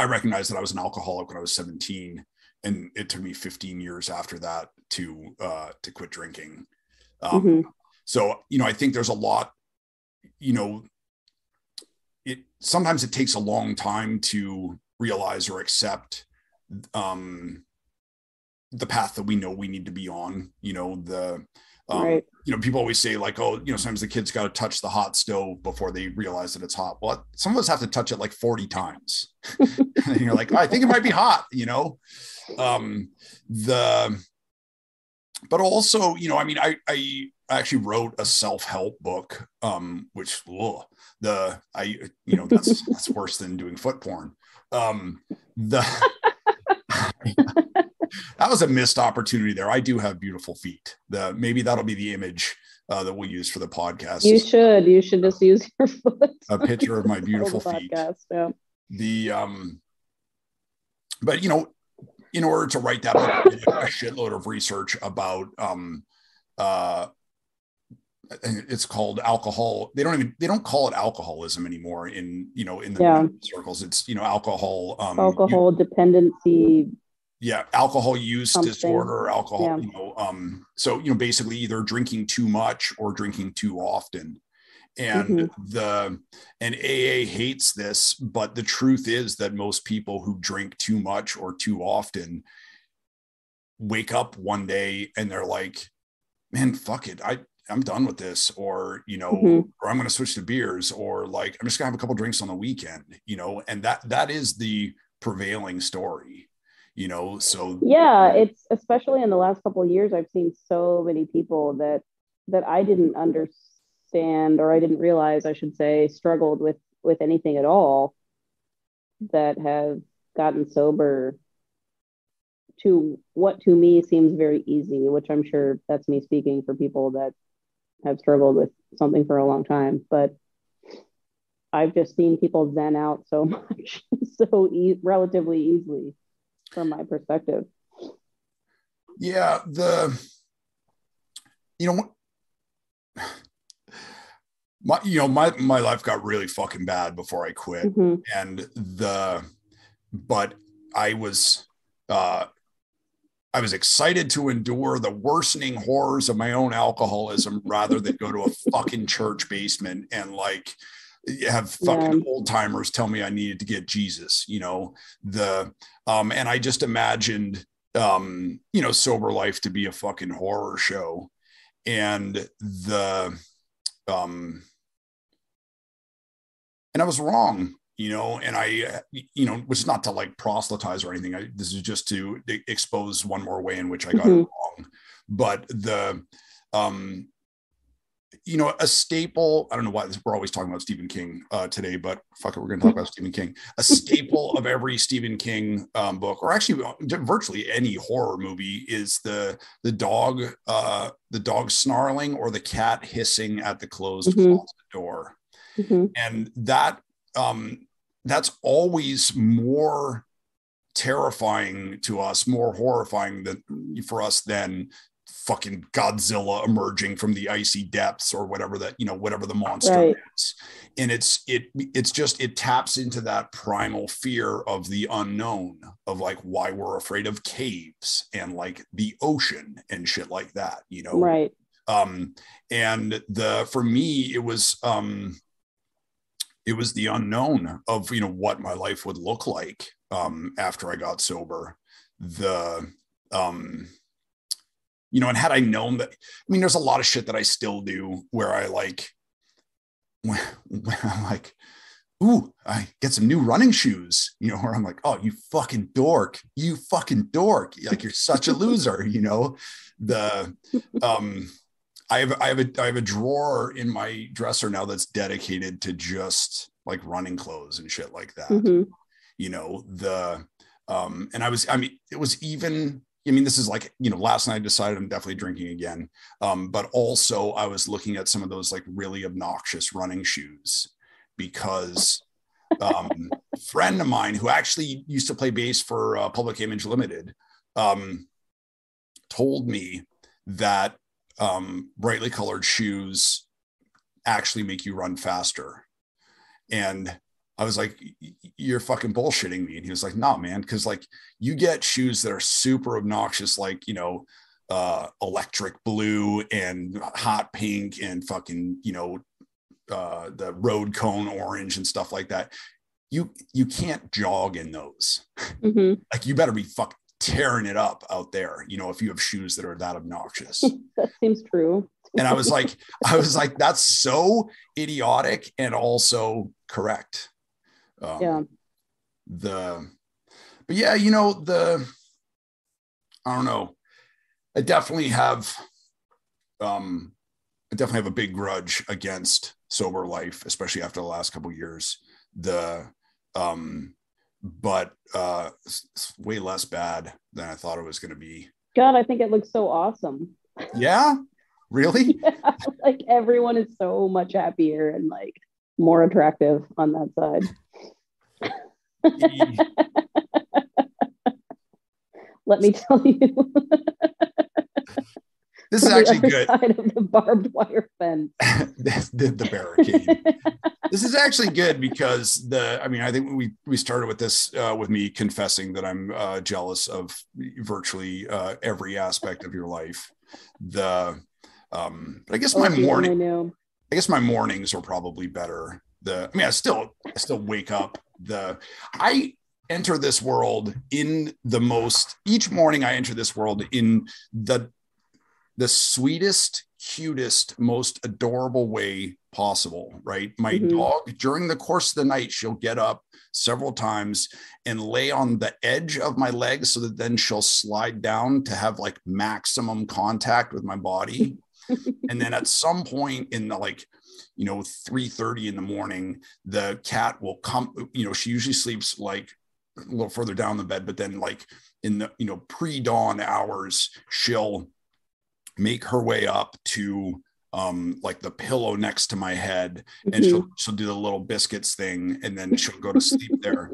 recognized that I was an alcoholic when I was 17, and it took me 15 years after that to quit drinking. So, I think there's a lot, sometimes it takes a long time to realize or accept, the path that we know we need to be on, right. People always say like, oh, sometimes the kids got to touch the hot stove before they realize that it's hot. Well, some of us have to touch it like 40 times. And you're like, oh, I think it might be hot, but also, I actually wrote a self-help book, which that's worse than doing foot porn. That was a missed opportunity there. I do have beautiful feet. Maybe that'll be the image that we'll use for the podcast. You should just use your foot. A picture of my beautiful feet. Yeah. But in order to write that book, I did a shitload of research about it's called alcohol. They don't call it alcoholism anymore in the circles. It's alcohol dependency. Yeah, alcohol use disorder, alcohol, so basically either drinking too much or drinking too often. And and AA hates this, but the truth is that most people who drink too much or too often wake up one day and they're like, man, fuck it. I'm done with this, or, or I'm going to switch to beers, or like, I'm just gonna have a couple drinks on the weekend, and that is the prevailing story. So it's especially in the last couple of years, I've seen so many people that I didn't understand, or I didn't realize, I should say, struggled with anything at all, that have gotten sober to what to me seems very easy, which I'm sure that's me speaking for people that have struggled with something for a long time. But I've just seen people zen out so much, relatively easily, from my perspective. Yeah, my life got really fucking bad before I quit, but I was excited to endure the worsening horrors of my own alcoholism rather than go to a fucking church basement and like have fucking old timers tell me I needed to get Jesus, and I just imagined, sober life to be a fucking horror show. And and I was wrong, and I, which is not to like proselytize or anything. This is just to expose one more way in which I got it wrong. But a staple, I don't know why we're always talking about Stephen King today, but fuck it, we're going to talk about Stephen King. A staple of every Stephen King book, or actually virtually any horror movie, is the dog snarling or the cat hissing at the closed closet door. And that's always more terrifying to us, more horrifying for us than fucking Godzilla emerging from the icy depths, or whatever the monster is. And it taps into that primal fear of the unknown, of like why we're afraid of caves and like the ocean and shit like that, Right. And for me, it was the unknown of, what my life would look like after I got sober. you know, and had I known that, I mean, there's a lot of shit that I still do where I like, when I'm like, ooh, I get some new running shoes, you know, where I'm like, oh, you fucking dork. Like, you're such a loser, you know. I have a drawer in my dresser now that's dedicated to just like running clothes and shit like that. Mm-hmm. You know, and it was even, I mean, this is like, you know, last night I decided I'm definitely drinking again. But also I was looking at some of those like really obnoxious running shoes because a friend of mine who actually used to play bass for Public Image Limited told me that brightly colored shoes actually make you run faster. And I was like, you're fucking bullshitting me. And he was like, nah, man. Cause like you get shoes that are super obnoxious, like, you know, electric blue and hot pink and fucking, you know, the road cone orange and stuff like that. You can't jog in those. Mm-hmm. Like you better be fucking tearing it up out there, you know, if you have shoes that are that obnoxious. That seems true. And I was like, that's so idiotic and also correct. But yeah, you know, I don't know. I definitely have a big grudge against sober life, especially after the last couple of years. But it's way less bad than I thought it was going to be. God, I think it looks so awesome. Yeah, really? Yeah, like everyone is so much happier and like more attractive on that side. Let me tell you. This is actually good. Side of the barbed wire fence. the barricade. This is actually good because I think we started with this with me confessing that I'm jealous of virtually every aspect of your life. But I guess my mornings are probably better. I still wake up. I enter this world each morning I enter this world in the sweetest, cutest, most adorable way possible, right? My dog, during the course of the night, she'll get up several times and lay on the edge of my legs so that then she'll slide down to have like maximum contact with my body. And then at some point in the 3:30 in the morning, the cat will come, you know, she usually sleeps like a little further down the bed, but then like in the, you know, pre-dawn hours, she'll make her way up to like the pillow next to my head, and she'll do the little biscuits thing, and then she'll go to sleep there.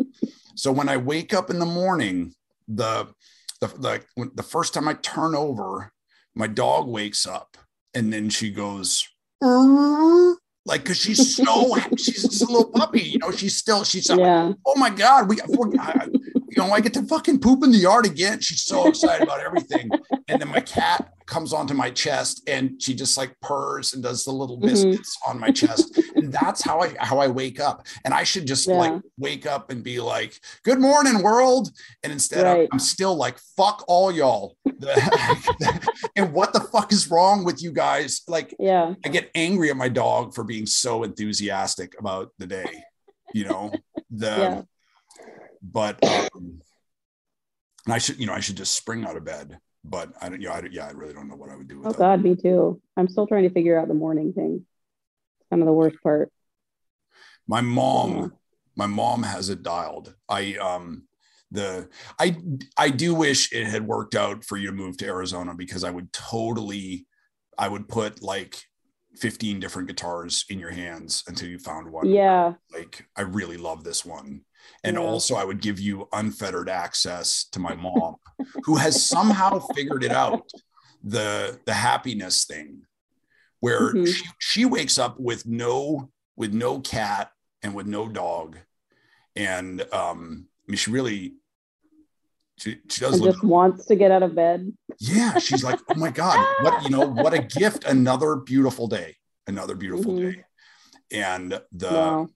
So when I wake up in the morning, the first time I turn over, my dog wakes up, and then she goes like, because she's just a little puppy, you know. She's like, oh my god, I get to fucking poop in the yard again. She's so excited about everything. And then my cat comes onto my chest and she just like purrs and does the little biscuits on my chest. And that's how I wake up. And I should just like wake up and be like, good morning, world. And instead I'm still like, fuck all y'all. And what the fuck is wrong with you guys? Like, I get angry at my dog for being so enthusiastic about the day, you know, but and I should just spring out of bed, but I really don't know what I would do with that. Oh God, me too. I'm still trying to figure out the morning thing. It's kind of the worst part. My mom has it dialed. I do wish it had worked out for you to move to Arizona, because I would put like 15 different guitars in your hands until you found one. Yeah. Like, I really love this one. And also I would give you unfettered access to my mom, who has somehow figured it out, the happiness thing, where she wakes up with no cat and with no dog. And she does just wants to get out of bed. Yeah. She's like, oh my God, what a gift. Another beautiful day. Day. And I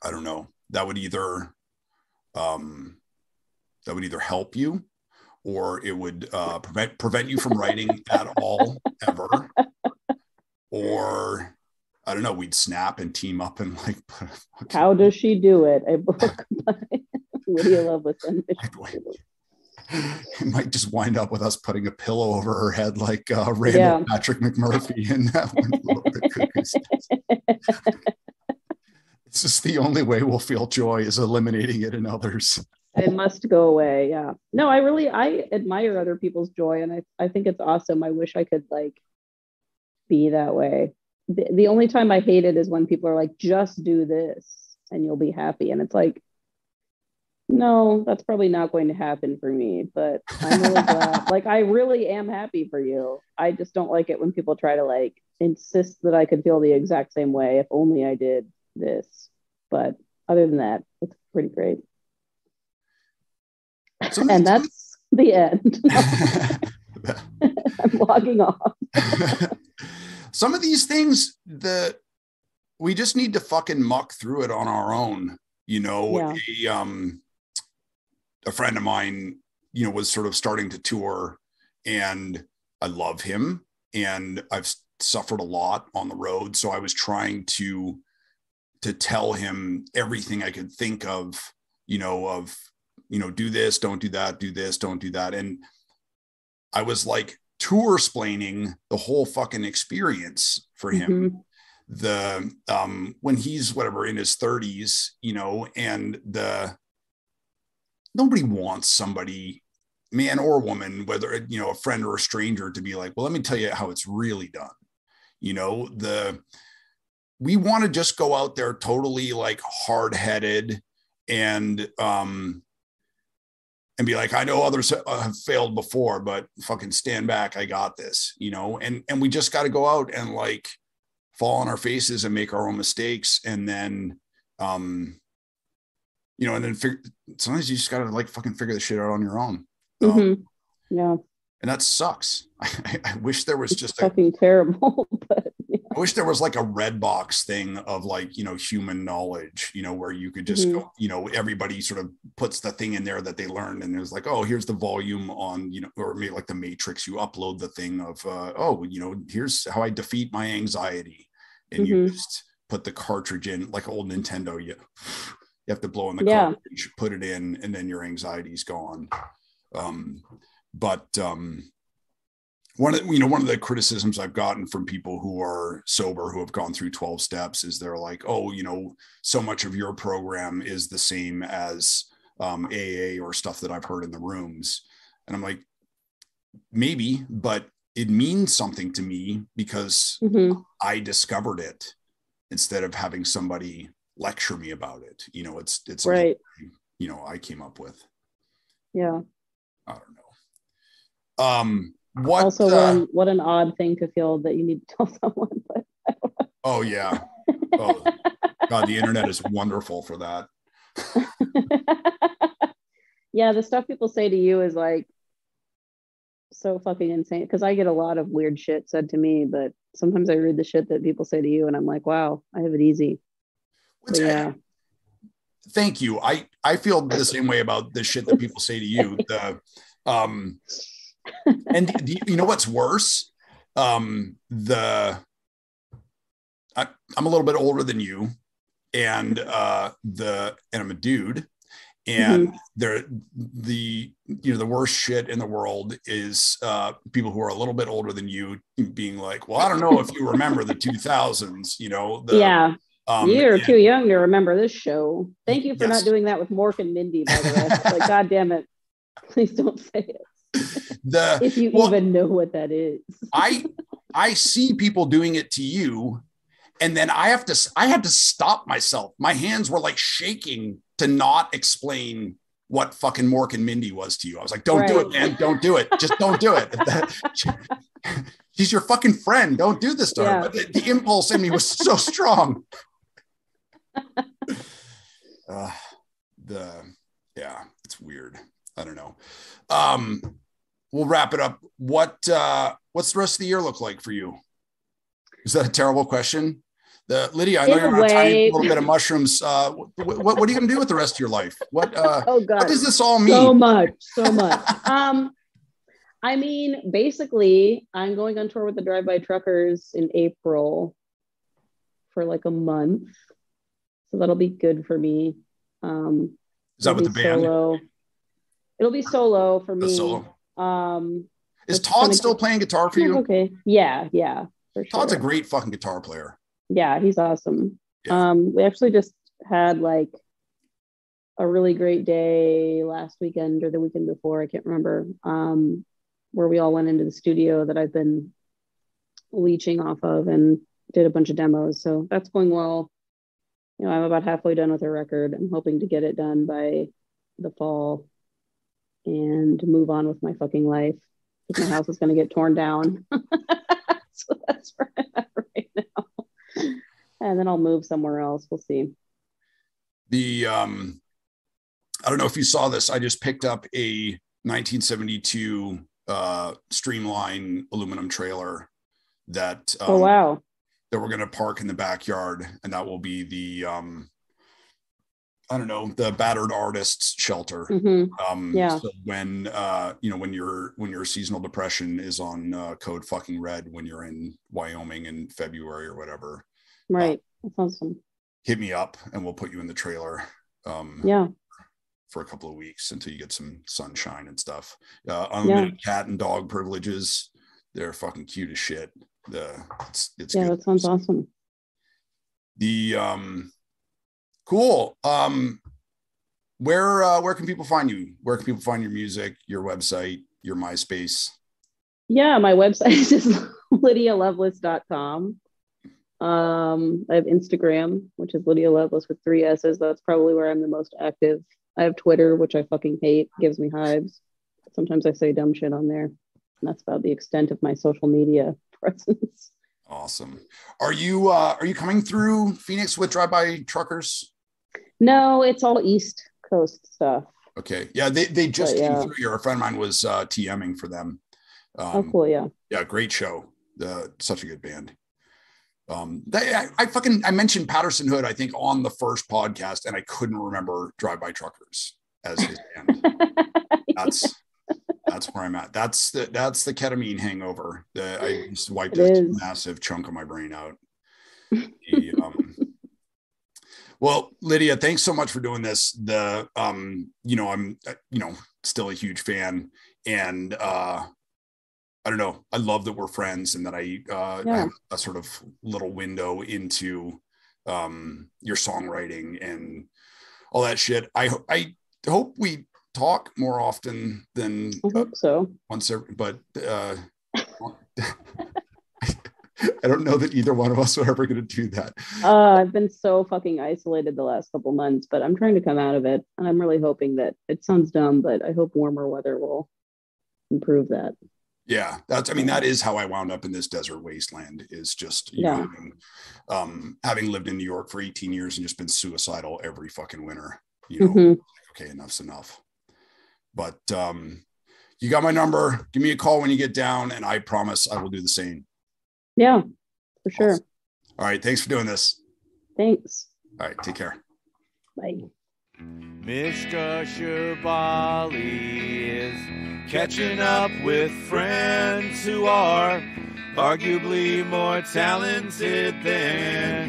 don't know, that would either help you or it would prevent you from writing at all, ever. Or I don't know, we'd snap and team up and like. How does she do it? A book by Lydia Loveless. It might just wind up with us putting a pillow over her head like Randall Patrick McMurphy in that one. It's just the only way we'll feel joy is eliminating it in others. It must go away. Yeah. No, I admire other people's joy, and I think it's awesome. I wish I could like be that way. The only time I hate it is when people are like, just do this and you'll be happy. And it's like, no, that's probably not going to happen for me, but I'm really glad. Like, I really am happy for you. I just don't like it when people try to like insist that I could feel the exact same way if only I did this. But other than that, it's pretty great. And that's the end. I'm logging off. Some of these things that we just need to fucking muck through it on our own. You know, a friend of mine, you know, was sort of starting to tour, and I love him, and I've suffered a lot on the road. So I was trying to tell him everything I could think of, do this, don't do that, do this, don't do that. And I was like tour-splaining the whole fucking experience for him. When he's whatever in his 30s, and nobody wants somebody, man or woman, whether a friend or a stranger, to be like, well, let me tell you how it's really done. We want to just go out there totally like hard-headed and be like, I know others have failed before, but fucking stand back. I got this, and we just got to go out and like fall on our faces and make our own mistakes. And then, and then sometimes you just got to like fucking figure the shit out on your own. Yeah. And that sucks. I wish there was just fucking terrible, but I wish there was like a red box thing of like, human knowledge, where you could just go, everybody sort of puts the thing in there that they learned. And it was like, oh, here's the volume on, or maybe like the Matrix, you upload the thing of, here's how I defeat my anxiety. And you just put the cartridge in like old Nintendo. You have to blow in the cartridge, put it in, and then your anxiety's gone. But one of the criticisms I've gotten from people who are sober, who have gone through 12 steps, is they're like, oh, so much of your program is the same as AA or stuff that I've heard in the rooms. And I'm like, maybe, but it means something to me because I discovered it instead of having somebody lecture me about it. It's right. I came up with. Yeah. I don't know. What an odd thing to feel that you need to tell someone. But oh yeah. Oh God, the internet is wonderful for that. Yeah, the stuff people say to you is like so fucking insane, because I get a lot of weird shit said to me, but sometimes I read the shit that people say to you and I'm like, wow, I have it easy. Yeah. Thank you. I feel the same way about the shit that people say to you. And you know what's worse? I'm a little bit older than you, and I'm a dude, and the worst shit in the world is people who are a little bit older than you being like, well, I don't know if you remember the 2000s, you're too young to remember this show. Thank you for not doing that with Mork and Mindy, by the way. Like, God damn it. Please don't say it. If you even know what that is. I see people doing it to you, and then I have to stop myself. My hands were like shaking to not explain what fucking Mork and Mindy was to you. I was like, don't do it, man. Don't do it. Just don't do it. She's your fucking friend. Don't do this to her. But the impulse in me was so strong. It's weird. I don't know. We'll wrap it up. What's the rest of the year look like for you? Is that a terrible question? Lydia, I know In you're a on a tiny way. little bit of mushrooms. What are you going to do with the rest of your life? What Oh God, what does this all mean? so much. I mean, basically, I'm going on tour with the Drive-By Truckers in April for like a month, so that'll be good for me. Is that with the band? Solo. It'll be solo for me. Solo. Is Todd still playing guitar for you? Okay. Yeah, for sure. Todd's a great fucking guitar player. Yeah, he's awesome. Yeah. We actually just had like a really great day last weekend or the weekend before, I can't remember, where we all went into the studio that I've been leeching off of and did a bunch of demos. So that's going well. You know, I'm about halfway done with the record. I'm hoping to get it done by the fall and move on with my fucking life. My house is going to get torn down. So that's where I'm at right now. And then I'll move somewhere else. We'll see. I don't know if you saw this. I just picked up a 1972 Streamline aluminum trailer that oh wow, that we're going to park in the backyard, and that will be the I don't know, the battered artists shelter. Yeah. So when when your seasonal depression is on code fucking red when you're in Wyoming in February or whatever, right? That's awesome. Hit me up and we'll put you in the trailer. For a couple of weeks until you get some sunshine and stuff. Unlimited cat and dog privileges. They're fucking cute as shit. It's yeah, good. That sounds awesome. The cool. Where can people find you? Where can people find your music, your website, your MySpace? Yeah, my website is lydialoveless.com. I have Instagram, which is Lydia Loveless with 3 S's. That's probably where I'm the most active. I have Twitter, which I fucking hate, gives me hives. Sometimes I say dumb shit on there. And that's about the extent of my social media presence. Awesome. Are you coming through Phoenix with Drive-By Truckers? No, it's all East Coast stuff. Okay. Yeah, they just came through here. A friend of mine was TMing for them. Oh, cool. Yeah. Yeah, great show. Such a good band. I mentioned Patterson Hood, I think, on the first podcast, and I couldn't remember Drive-By Truckers as his band. That's where I'm at. That's the ketamine hangover. I just wiped this massive chunk of my brain out. Well, Lydia, thanks so much for doing this. I'm still a huge fan, and I don't know. I love that we're friends and that I have a sort of little window into your songwriting and all that shit. I hope we talk more often than I hope so. Once every, but I don't know that either one of us are ever going to do that. I've been so fucking isolated the last couple months, but I'm trying to come out of it. And I'm really hoping that it sounds dumb, but I hope warmer weather will improve that. Yeah, that is how I wound up in this desert wasteland, is just, having lived in New York for 18 years and just been suicidal every fucking winter, okay, enough's enough. But you got my number. Give me a call when you get down, and I promise I will do the same. Yeah, for sure. Awesome. All right. Thanks for doing this. Thanks. All right. Take care. Bye. Mishka Shabali is catching up with friends who are arguably more talented than